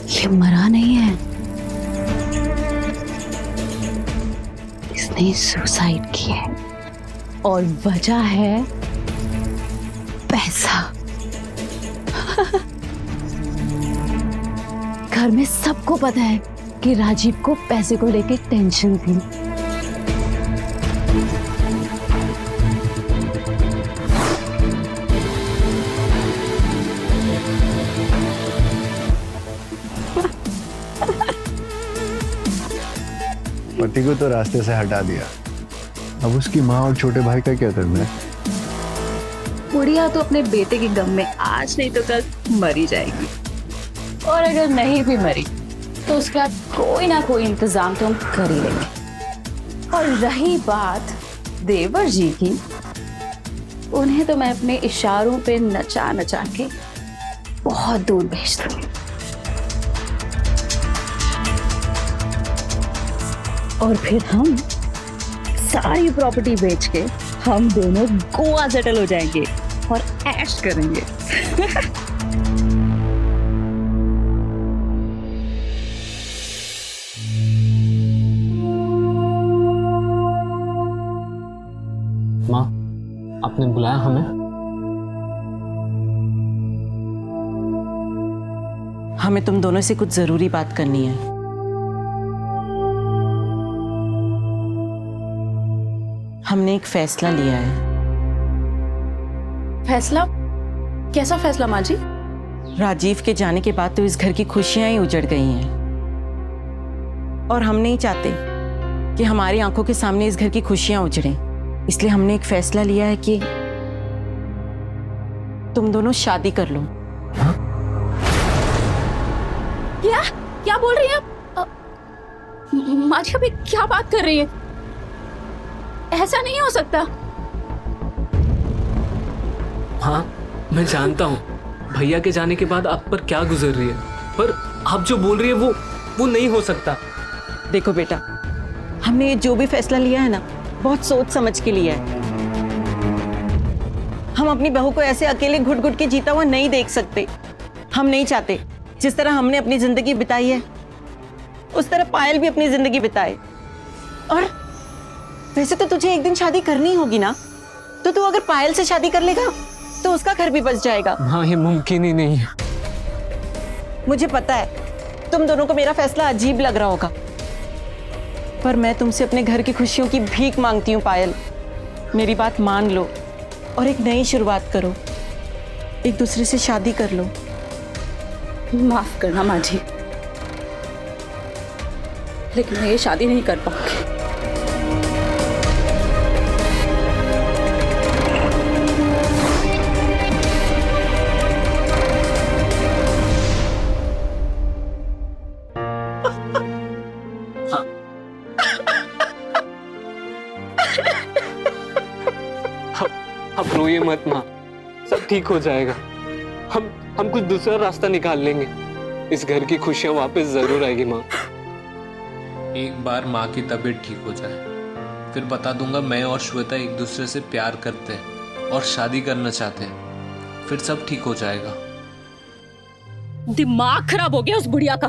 ये मरा नहीं है, इसने सुसाइड किया है और वजह है पैसा। घर में सबको पता है कि राजीव को पैसे को लेके टेंशन थी। पति को तो रास्ते से हटा दिया, अब उसकी माँ और छोटे भाई का क्या करना है? बुढ़िया तो अपने बेटे के गम में आज नहीं तो कल मरी जाएगी, और अगर नहीं भी मरी तो उसका कोई ना कोई इंतजाम तो हम कर ही लेंगे। और रही बात देवर जी की, उन्हें तो मैं अपने इशारों पे नचा नचा के बहुत दूर भेज दूंगी। और फिर हम सारी प्रॉपर्टी बेच के हम दोनों गोवा सेटल हो जाएंगे और ऐश करेंगे। माँ, आपने बुलाया हमें? हमें तुम दोनों से कुछ जरूरी बात करनी है। हमने एक फैसला लिया है। फैसला? कैसा फैसला माँ जी? राजीव के जाने के बाद तो इस घर की खुशियां ही उजड़ गई हैं, और हम नहीं चाहते कि हमारी आंखों के सामने इस घर की खुशियां उजड़ें। इसलिए हमने एक फैसला लिया है कि तुम दोनों शादी कर लो। क्या क्या बोल रही हैं आप? माँ जी अभी क्या बात कर रही है? ऐसा नहीं हो सकता। हाँ, मैं जानता हूँ भैया के जाने के बाद आप पर क्या गुजर रही है, पर आप जो बोल रही है वो नहीं हो सकता। देखो बेटा, हमने ये जो भी फैसला लिया है ना, बहुत सोच समझ के लिया है। हम अपनी बहू को ऐसे अकेले घुट घुट के जीता हुआ नहीं देख सकते। हम नहीं चाहते जिस तरह हमने अपनी जिंदगी बिताई है उस तरह पायल भी अपनी जिंदगी बिताए। और वैसे तो तुझे एक दिन शादी करनी होगी ना, तो तू अगर पायल से शादी कर लेगा तो उसका घर भी बच जाएगा। हाँ, ये मुमकिन ही नहीं है। मुझे पता है तुम दोनों को मेरा फैसला अजीब लग रहा होगा, पर मैं तुमसे अपने घर की खुशियों की भीख मांगती हूँ पायल। मेरी बात मान लो और एक नई शुरुआत करो, एक दूसरे से शादी कर लो। माफ करना माँ जी, लेकिन मैं ये शादी नहीं कर पाऊंगी। अब रोइए मत माँ, सब ठीक हो जाएगा। हम कुछ दूसरा रास्ता निकाल लेंगे। इस घर की खुशियां वापस जरूर आएगी माँ। एक बार माँ की तबीयत ठीक हो जाए, फिर बता दूंगा मैं और श्वेता एक दूसरे से प्यार करते हैं और शादी करना चाहते हैं, फिर सब ठीक हो जाएगा। दिमाग खराब हो गया उस बुढ़िया का।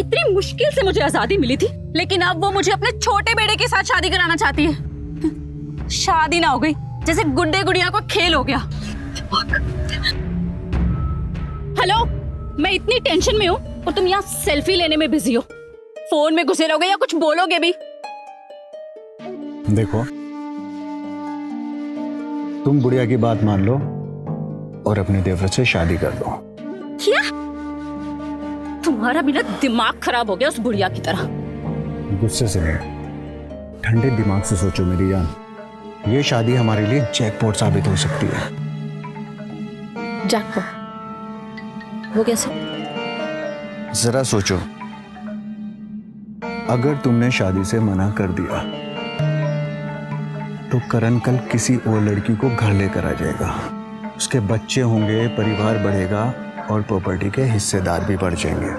इतनी मुश्किल से मुझे आजादी मिली थी, लेकिन अब वो मुझे अपने छोटे बेटे के साथ शादी कराना चाहती है। शादी ना हो गई जैसे गुड्डे गुड़िया को खेल हो गया। हेलो, मैं इतनी टेंशन में हूँ और तुम यहाँ सेल्फी लेने में बिजी हो। फोन में घुसे रहोगे या कुछ बोलोगे भी? देखो, तुम बुढ़िया की बात मान लो और अपने देवर से शादी कर लो। क्या? तुम्हारा भी ना दिमाग खराब हो गया उस बुढ़िया की तरह। गुस्से से नहीं, ठंडे दिमाग से सोचो मेरी जान। ये शादी हमारे लिए जैकपॉट साबित हो सकती है। जैकपॉट? वो कैसे? जरा सोचो, अगर तुमने शादी से मना कर दिया तो करण कल किसी और लड़की को घर लेकर आ जाएगा। उसके बच्चे होंगे, परिवार बढ़ेगा और प्रॉपर्टी के हिस्सेदार भी बढ़ जाएंगे,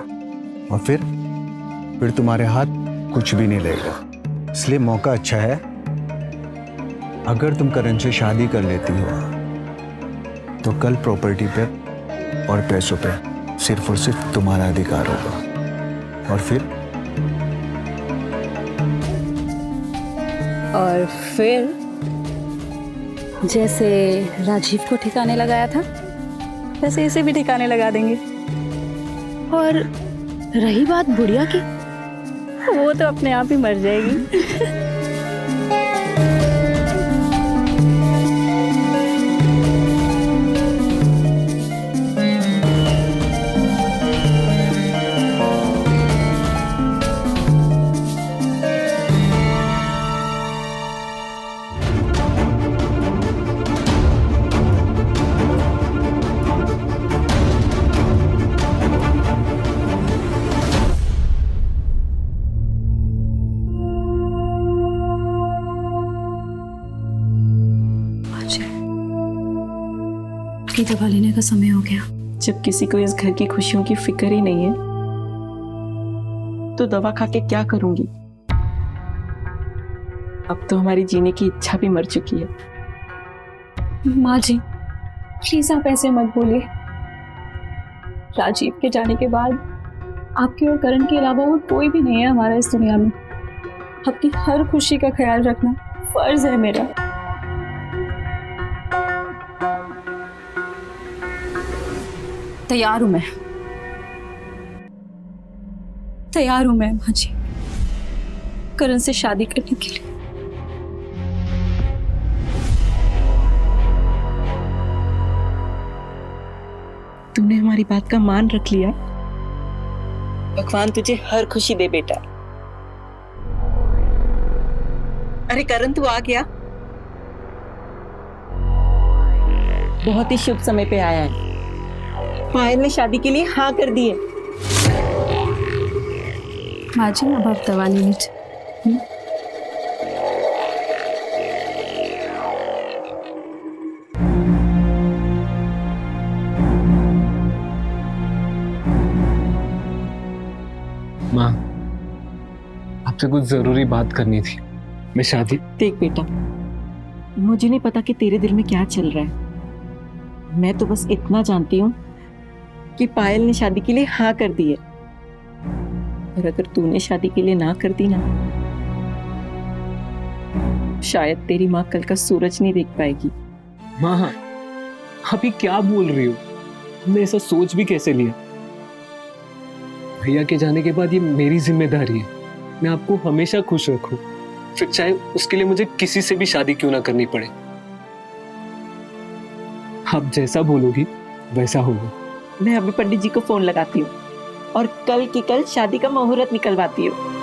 और फिर तुम्हारे हाथ कुछ भी नहीं लगेगा। इसलिए मौका अच्छा है, अगर तुम करण से शादी कर लेती हो तो कल प्रॉपर्टी पे और पैसों पे सिर्फ और सिर्फ तुम्हारा अधिकार होगा। और फिर जैसे राजीव को ठिकाने लगाया था वैसे इसे भी ठिकाने लगा देंगे। और रही बात बुढ़िया की, वो तो अपने आप ही मर जाएगी। दवा लेने का समय हो गया। जब किसी को इस घर की खुशियों की फिक्र ही नहीं है तो दवा खा के क्या करूंगी? अब तो हमारी जीने की इच्छा भी मर चुकी है। माँ जी प्लीज आप ऐसे मत बोलिए। राजीव के जाने के बाद आपके और करण के अलावा और कोई भी नहीं है हमारा इस दुनिया में। आपकी हर खुशी का ख्याल रखना फर्ज है मेरा। तैयार हूं मैं, तैयार हूं मैं माँ जी करण से शादी करने के लिए। तूने हमारी बात का मान रख लिया। भगवान तुझे हर खुशी दे बेटा। अरे करण तू आ गया, बहुत ही शुभ समय पे आया है। पायल ने शादी के लिए हाँ कर दी है। माँ जी अब आप दवा ले लीजिए। माँ, आपसे कुछ जरूरी बात करनी थी। मैं शादी। देख बेटा, मुझे नहीं पता कि तेरे दिल में क्या चल रहा है। मैं तो बस इतना जानती हूँ कि पायल ने शादी के लिए हाँ कर दी है। और अगर तूने शादी के लिए ना कर दी ना, शायद तेरी माँ कल का सूरज नहीं देख पाएगी। माँ, आप ये क्या बोल रही हो? हमने ऐसा सोच भी कैसे लिया? भैया के जाने के बाद ये मेरी जिम्मेदारी है, मैं आपको हमेशा खुश रखूं, फिर चाहे उसके लिए मुझे किसी से भी शादी क्यों ना करनी पड़े। आप जैसा बोलोगी वैसा होगा। मैं अभी पंडित जी को फोन लगाती हूँ और कल की कल शादी का मुहूर्त निकलवाती हूँ।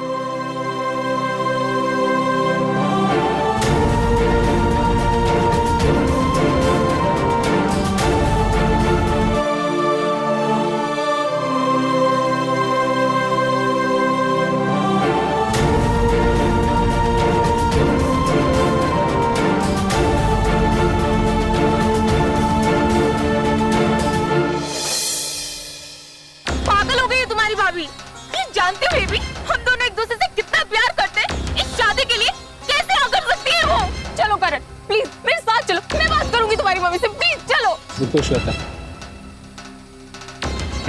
जानते हुए भी हम दोनों एक दूसरे से कितना प्यार करते हैं, इस शादी के लिए कैसे हाँ कर सकती है वो? चलो करण प्लीज मेरे साथ चलो, मैं बात करूंगी तुम्हारी मम्मी से, प्लीज चलो। रुको श्वेता,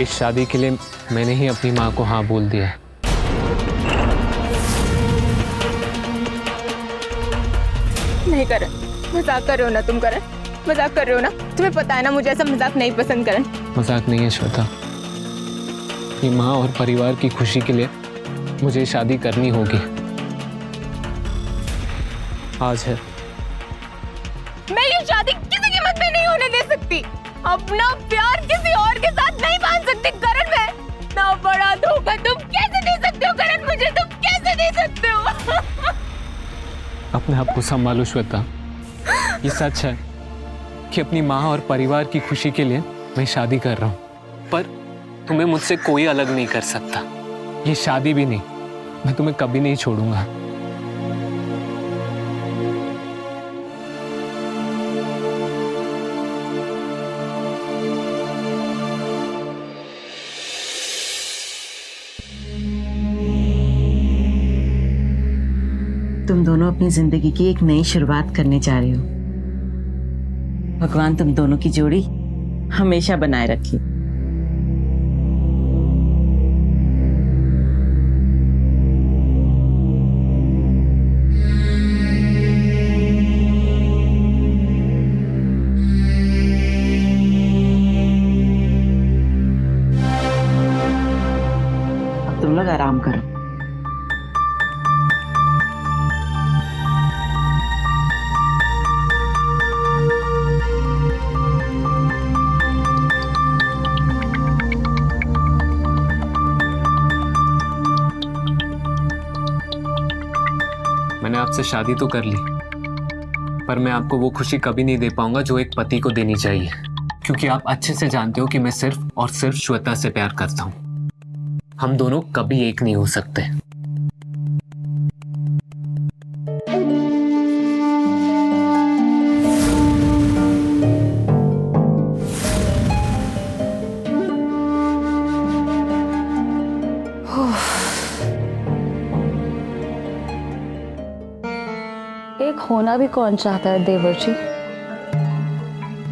इस शादी के लिए मैंने ही अपनी माँ को हाँ बोल दिया है। नहीं करण, मजाक कर रहे हो ना तुम? करण मजाक कर रहे हो ना? तुम्हें पता है ना मुझे ऐसा मजाक नहीं पसंद। करण मजाक नहीं है श्वेता, ये माँ और परिवार की खुशी के लिए मुझे शादी करनी होगी। आज है। मैं ये शादी किसी कीमत पे नहीं होने दे सकती। अपना प्यार किसी और के साथ नहीं बांध सकती करण। मैं ना बड़ा धोखा तुम कैसे दे सकते हो करण? मुझे तुम कैसे दे सकते हो? अपने आप को संभालो श्वेता, ये सच है कि अपनी माँ और परिवार की खुशी के लिए मैं शादी कर रहा हूँ, पर तुम्हें मुझसे कोई अलग नहीं कर सकता। ये शादी भी नहीं, मैं तुम्हें कभी नहीं छोड़ूंगा। तुम दोनों अपनी जिंदगी की एक नई शुरुआत करने जा रहे हो। भगवान तुम दोनों की जोड़ी हमेशा बनाए रखे। अब तुम लोग आराम करो। मैंने आपसे शादी तो कर ली, पर मैं आपको वो खुशी कभी नहीं दे पाऊंगा जो एक पति को देनी चाहिए, क्योंकि आप अच्छे से जानते हो कि मैं सिर्फ और सिर्फ श्वेता से प्यार करता हूं। हम दोनों कभी एक नहीं हो सकते। एक होना भी कौन चाहता है देवर जी?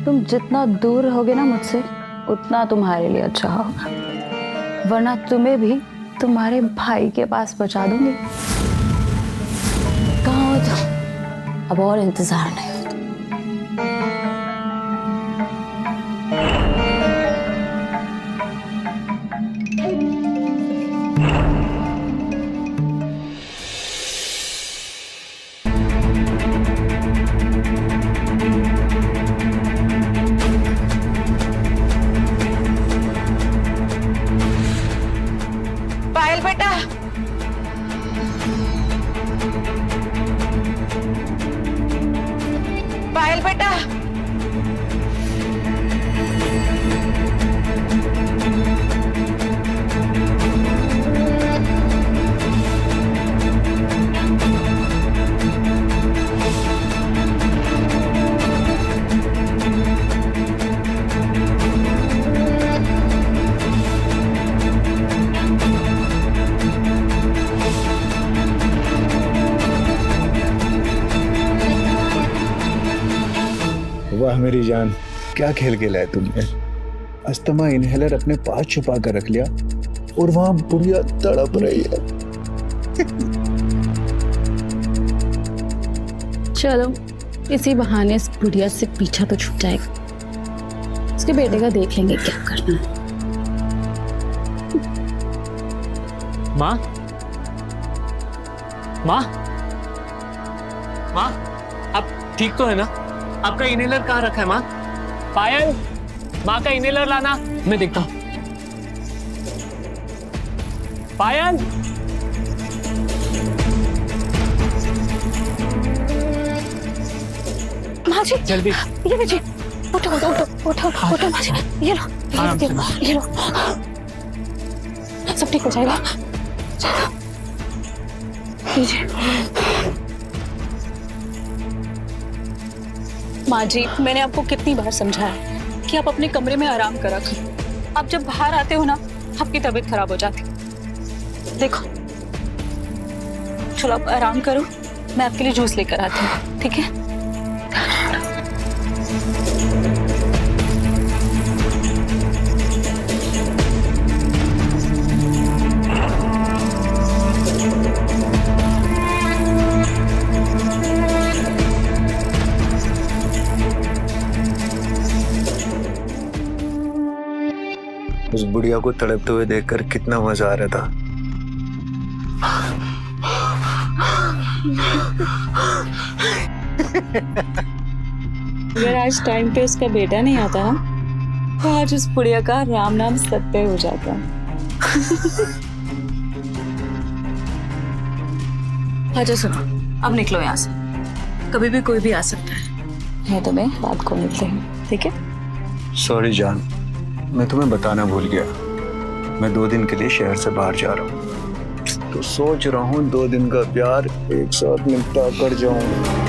तुम जितना दूर रहोगे ना मुझसे, उतना तुम्हारे लिए अच्छा होगा, वरना तुम्हें भी तुम्हारे भाई के पास पहुंचा दूंगी। कहाँ हो तुम? अब और इंतजार नहीं होता। वाह मेरी जान, क्या खेल खेला है तुमने। अस्थमा इनहेलर अपने पास छुपा कर रख लिया और वहां बुढ़िया तड़प रही है। चलो इसी बहाने इस बुढ़िया से पीछा तो छूट जाएगा। उसके बेटे का देख लेंगे क्या करना है। माँ, माँ, माँ, आप ठीक तो है ना? आपका इनहेलर कहाँ रखा है माँ? पायल, माँ का इनहेलर लाना, मैं देखता हूँ। पायल, माँ जी जल्दी। ये लीजिए, उठो उठो उठो उठो उठो माँ जी, ये लो ये लो। सब ठीक हो जाएगा। चलो लीजिए। माँ जी, मैंने आपको कितनी बार समझाया कि आप अपने कमरे में आराम करा करो। आप जब बाहर आते हो ना, आपकी तबीयत खराब हो जाती। देखो, चलो आप आराम करो, मैं आपके लिए जूस लेकर आती हूँ, ठीक है? उस बुढ़िया को तड़पते हुए देखकर कितना मजा आ रहा था। अगर आज टाइम पे उसका बेटा नहीं आता ना, तो आज उस बुढ़िया का राम नाम सत्य हो जाता। अच्छा सुनो, अब निकलो यहाँ से। कभी भी कोई भी आ सकता है। मैं तुम्हें रात को मिलते हैं, ठीक है? सॉरी जान, मैं तुम्हें बताना भूल गया। मैं 2 दिन के लिए शहर से बाहर जा रहा हूँ, तो सोच रहा हूँ 2 दिन का प्यार एक साथ निपटा कर जाऊँ।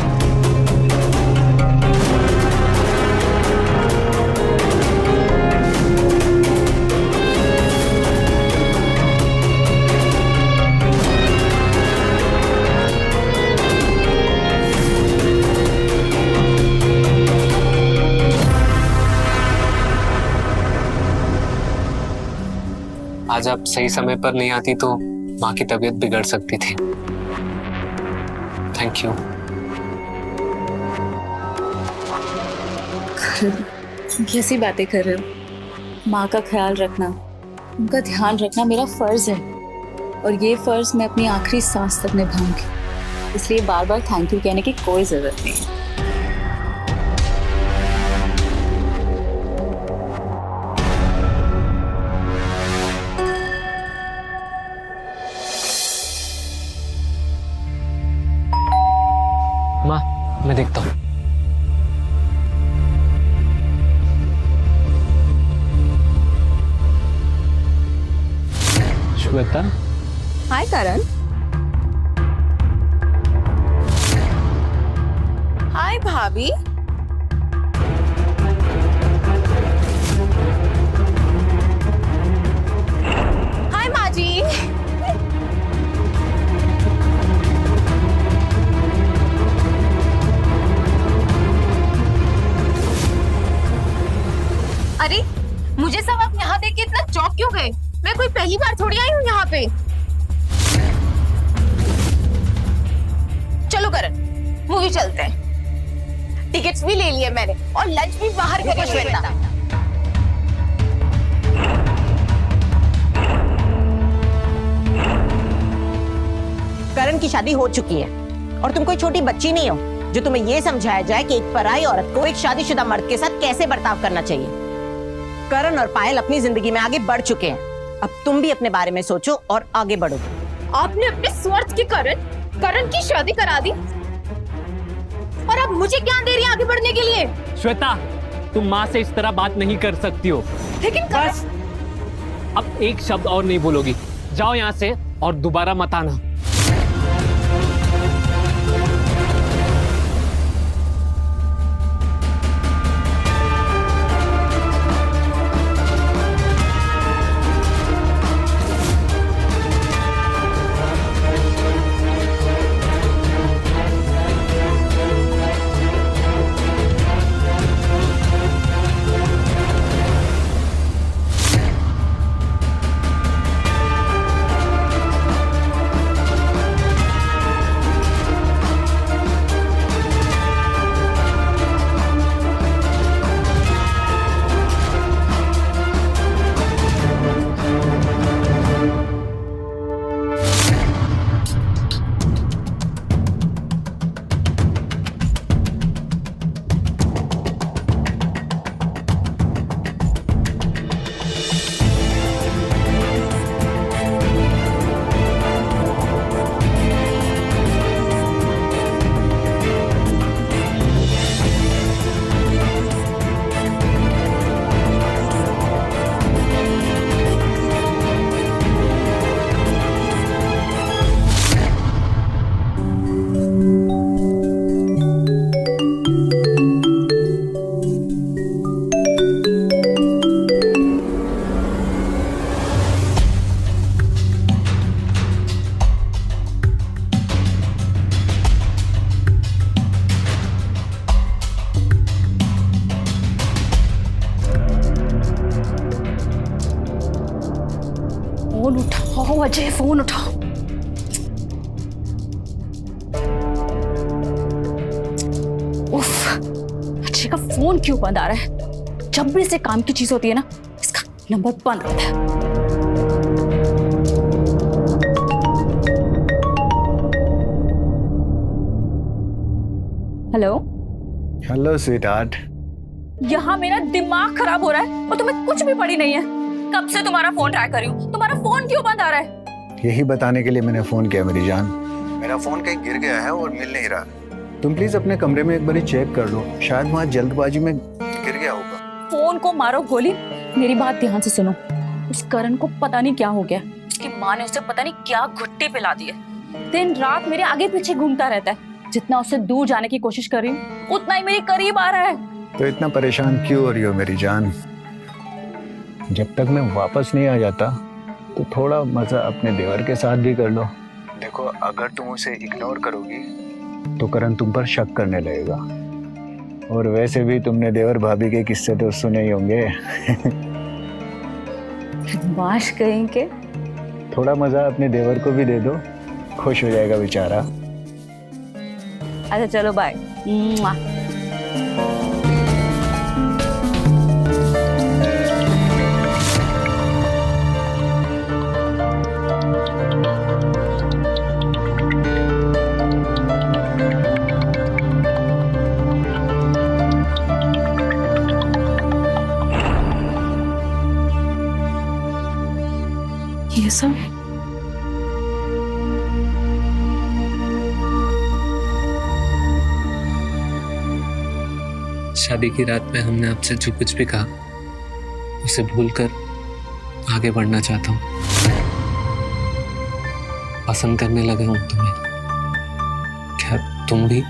आज आप सही समय पर नहीं आती तो माँ की तबीयत बिगड़ सकती थी। Thank you. कैसी बातें कर रहे हो? माँ का ख्याल रखना, उनका ध्यान रखना मेरा फर्ज है, और ये फर्ज मैं अपनी आखिरी सांस तक निभाऊंगी। इसलिए बार बार थैंक यू कहने की कोई जरूरत नहीं है। माँ, मैं देखता हूँ। श्वेता। हाय करण। हाय भाभी। हाय माँ जी। अरे मुझे सब आप यहाँ देख के इतना चौंक क्यों गए? मैं कोई पहली बार थोड़ी आई हूँ यहाँ पे। चलो करण, मूवी चलते हैं। टिकट्स भी ले लिए मैंने और लंच भी बाहर करें। श्वेता, करण की शादी हो चुकी है और तुम कोई छोटी बच्ची नहीं हो जो तुम्हें ये समझाया जाए कि एक पराई औरत को एक शादीशुदा मर्द के साथ कैसे बर्ताव करना चाहिए। करण और पायल अपनी जिंदगी में आगे बढ़ चुके हैं, अब तुम भी अपने बारे में सोचो और आगे बढ़ो। आपने अपने स्वार्थ के कारण करण की शादी करा दी और अब मुझे ज्ञान दे रही है आगे बढ़ने के लिए। श्वेता, तुम माँ से इस तरह बात नहीं कर सकती हो। लेकिन बस अब एक शब्द और नहीं बोलोगी। जाओ यहाँ से और दोबारा मत आना। अजय फोन उठाओ। उफ, अजय का फोन क्यों बंद आ रहा है? जब भी इसे काम की चीज होती है ना, इसका नंबर बंद होता है। Hello hello sweetheart. यहाँ मेरा दिमाग खराब हो रहा है और तुम्हें कुछ भी पड़ी नहीं है। कब से तुम्हारा फोन ट्राई कर रही हूँ, तुम्हारा फोन क्यों बंद आ रहा है? यही बताने के लिए मैंने फोन किया मेरी जान। मेरा फोन कहीं गिर गया है और मिल नहीं रहा। तुम प्लीज अपने कमरे में एक बार चेक कर लो, शायद वहाँ जल्दबाजी में गिर गया होगा। फोन को मारो गोली। मेरी बात ध्यान से सुनो। उस करण को पता नहीं क्या हो गया, उसकी माँ ने उसे पता नहीं क्या घुट्टी पिला दी है। दिन रात मेरे आगे पीछे घूमता रहता है। जितना उससे दूर जाने की कोशिश कर रही हूँ, उतना ही मेरे करीब आ रहा है। तो इतना परेशान क्यों हो रही हो मेरी जान? जब तक मैं वापस नहीं आ जाता तो थोड़ा मजा अपने देवर के साथ भी कर लो। देखो, अगर तुम उसे इग्नोर करोगी तो करण तुम पर शक करने लगेगा। और वैसे भी तुमने देवर भाभी के किस्से तो सुने ही होंगे। बाश कहीं के। थोड़ा मजा अपने देवर को भी दे दो, खुश हो जाएगा बेचारा। अच्छा चलो बाय। ये सब शादी की रात में हमने आपसे जो कुछ भी कहा उसे भूलकर आगे बढ़ना चाहता हूँ। पसंद करने लगा हूँ तुम्हें। क्या तुम भी?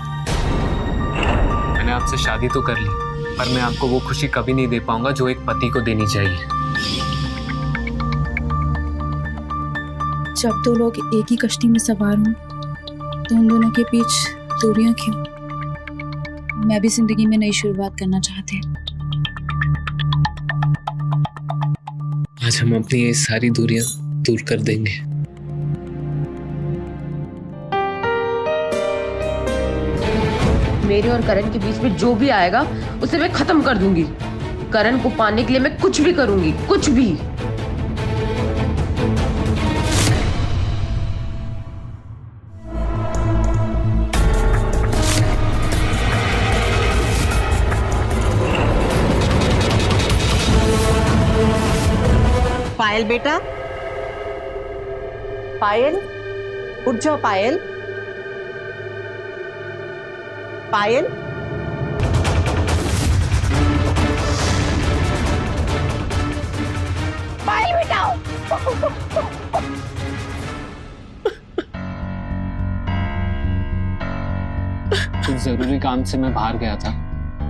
मैंने आपसे शादी तो कर ली, पर मैं आपको वो खुशी कभी नहीं दे पाऊंगा जो एक पति को देनी चाहिए। जब दो लोग एक ही कश्ती में सवार हों तो उन दोनों के बीच दूरियां क्यों? मैं भी जिंदगी में नई शुरुआत करना चाहती हूँ। आज हम अपनी ये सारी दूरियां दूर कर देंगे। मेरे और करण के बीच में जो भी आएगा उसे मैं खत्म कर दूंगी। करण को पाने के लिए मैं कुछ भी करूंगी, कुछ भी। पायल बेटा, पायल उठ जाओ। पायल, पायल, पायल बेटा। कुछ जरूरी काम से मैं बाहर गया था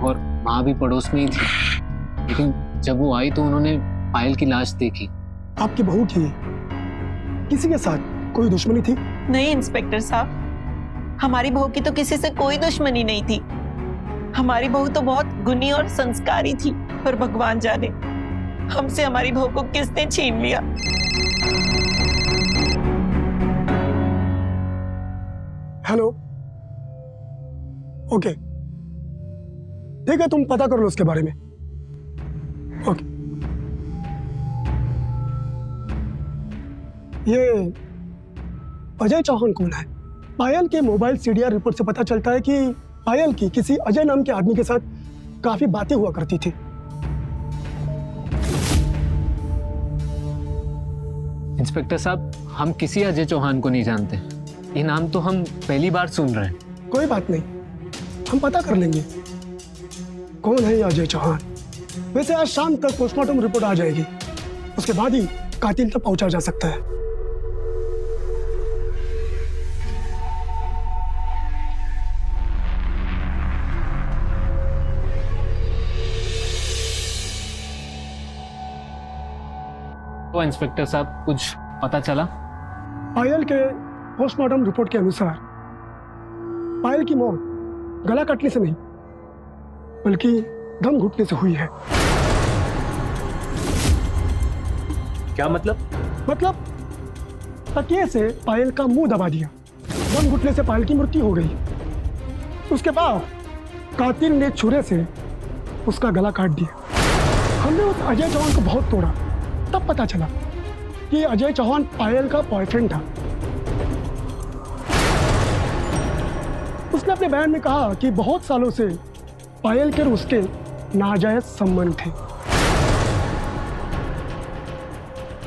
और माँ भी पड़ोस में ही थी, लेकिन जब वो आई तो उन्होंने पायल की लाश देखी। आपकी बहू की किसी के साथ कोई दुश्मनी थी? नहीं इंस्पेक्टर साहब, हमारी बहू की तो किसी से कोई दुश्मनी नहीं थी। हमारी बहू तो बहुत गुणी और संस्कारी थी, पर भगवान जाने हमसे हमारी बहू को किसने छीन लिया। हेलो, ओके, ठीक है, तुम पता कर लो उसके बारे में। ओके। ये अजय चौहान कौन है? पायल के मोबाइल सीडीआर रिपोर्ट से पता चलता है कि पायल की किसी अजय नाम के आदमी के साथ काफी बातें हुआ करती थी। इंस्पेक्टर साहब, हम किसी अजय चौहान को नहीं जानते। ये नाम तो हम पहली बार सुन रहे हैं। कोई बात नहीं, हम पता कर लेंगे कौन है ये अजय चौहान। वैसे आज शाम तक पोस्टमार्टम रिपोर्ट आ जाएगी, उसके बाद ही कातिल तक पहुंचा जा सकता है। तो इंस्पेक्टर साहब, कुछ पता चला? पायल के पोस्टमार्टम रिपोर्ट के अनुसार पायल की मौत गला कटने से नहीं बल्कि दम घुटने से हुई है। क्या मतलब? तकिए से पायल का मुंह दबा दिया। दम घुटने से पायल की मृत्यु हो गई। उसके बाद कातिल ने छुरे से उसका गला काट दिया। हमने उस अजय चौहान को बहुत तोड़ा, तब पता चला कि अजय चौहान पायल का बॉयफ्रेंड था। उसने अपने बयान में कहा कि बहुत सालों से पायल के और उसके नाजायज संबंध थे,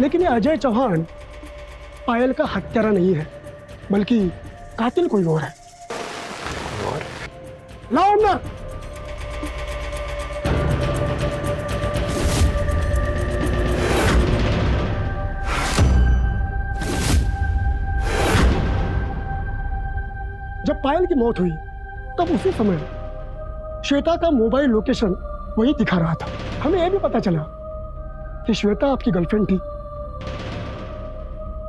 लेकिन ये अजय चौहान पायल का हत्यारा नहीं है, बल्कि कातिल कोई और है। लाओ अंदर। जब पायल की मौत हुई तब उसी समय श्वेता का मोबाइल लोकेशन वही दिखा रहा था। हमें यह भी पता चला कि श्वेता आपकी गर्लफ्रेंड थी,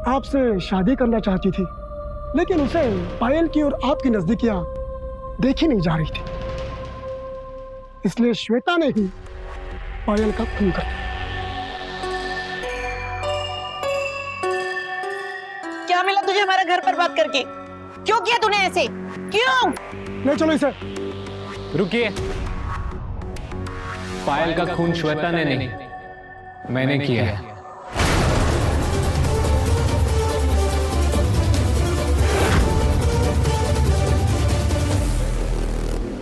आपसे शादी करना चाहती थी, लेकिन उसे पायल की और आपकी नजदीकियां देखी नहीं जा रही थी। इसलिए श्वेता ने ही पायल का खून कर दिया। क्या मिला तुझे हमारा घर बर्बाद करके? क्यों किया तूने ऐसे? क्यों? ले चलो इसे। रुकिए, पायल का खून श्वेता ने नहीं, मैंने किया है।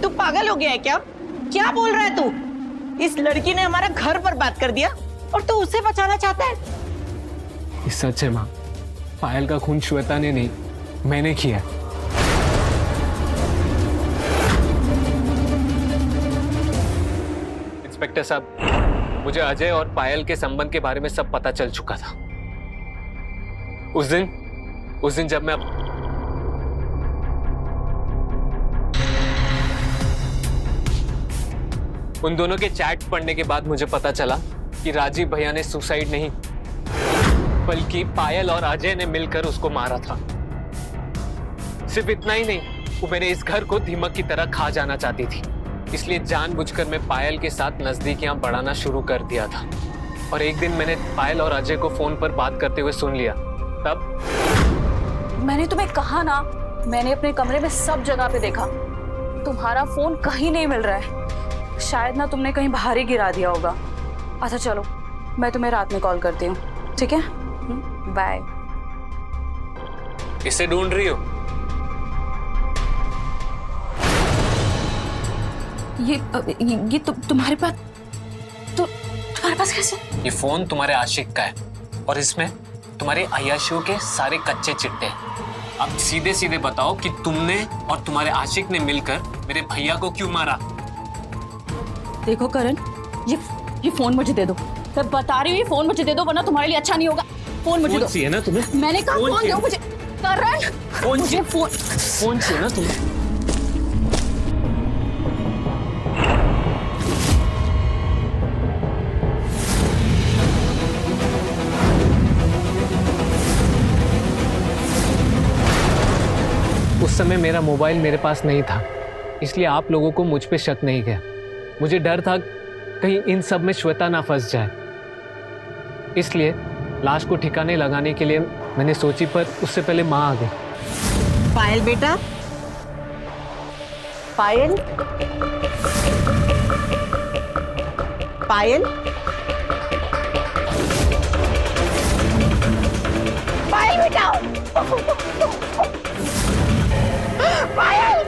तू पागल हो गया है क्या? क्या बोल रहा है तू? इस लड़की ने हमारा घर बर्बाद कर दिया और तू उसे बचाना चाहता है? ये सच है माँ, पायल का खून श्वेता ने नहीं, मैंने किया। इंस्पेक्टर साहब, मुझे अजय और पायल के संबंध के बारे में सब पता चल चुका था। उस दिन जब मैं उन दोनों के चैट पढ़ने के बाद मुझे पता चला कि राजीव भैया ने सुसाइड नहीं, बल्कि पायल और अजय ने मिलकर उसको मारा था। सिर्फ इतना ही नहीं, वो मेरे इस घर को दीमक की तरह खा जाना चाहती थी, इसलिए जानबूझकर मैं पायल के साथ नजदीकियां बढ़ाना शुरू कर दिया था। और एक दिन मैंने पायल और अजय को फोन पर बात करते हुए सुन लिया। तब मैंने तुम्हें कहा ना, मैंने अपने कमरे में सब जगह पे देखा, तुम्हारा फोन कहीं नहीं मिल रहा है। शायद ना तुमने कहीं बाहर ही गिरा दिया होगा। अच्छा चलो, मैं तुम्हें रात में कॉल करती हूँ, ठीक है? बाय। इसे ढूंढ रही हो? ये तुम्हारे पास कैसे? ये फोन तुम्हारे आशिक का है और इसमें तुम्हारे अय्याशियों के सारे कच्चे चिट्टे हैं। अब सीधे सीधे बताओ कि तुमने और तुम्हारे आशिक ने मिलकर मेरे भैया को क्यों मारा? देखो करण, ये फोन मुझे दे दो। मैं बता रही हूँ, ये फोन मुझे दे दो, वरना तुम्हारे लिए अच्छा नहीं होगा। फोन मुझे दो। चाहिए ना तुम्हें? मैंने कहा फोन दो मुझे। करण, मुझे फोन चाहिए ना तुम्हें? उस समय मेरा मोबाइल मेरे पास नहीं था, इसलिए आप लोगों को मुझ पे शक नहीं गया। मुझे डर था कहीं इन सब में श्वेता ना फंस जाए, इसलिए लाश को ठिकाने लगाने के लिए मैंने सोची, पर उससे पहले माँ आ गई। पायल बेटा, पायल, पायल, पायल बेटा, पायल।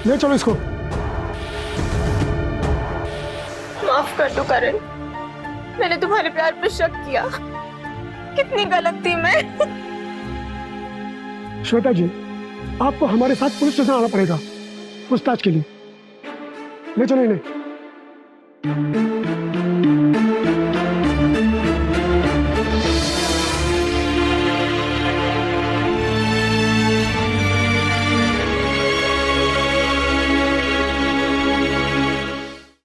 ले चलो इसको। माफ कर दो करण, मैंने तुम्हारे प्यार पर शक किया। कितनी गलत थी मैं। श्वेता जी, आपको हमारे साथ पुलिस स्टेशन आना पड़ेगा पूछताछ के लिए। ले चलो इन्हें।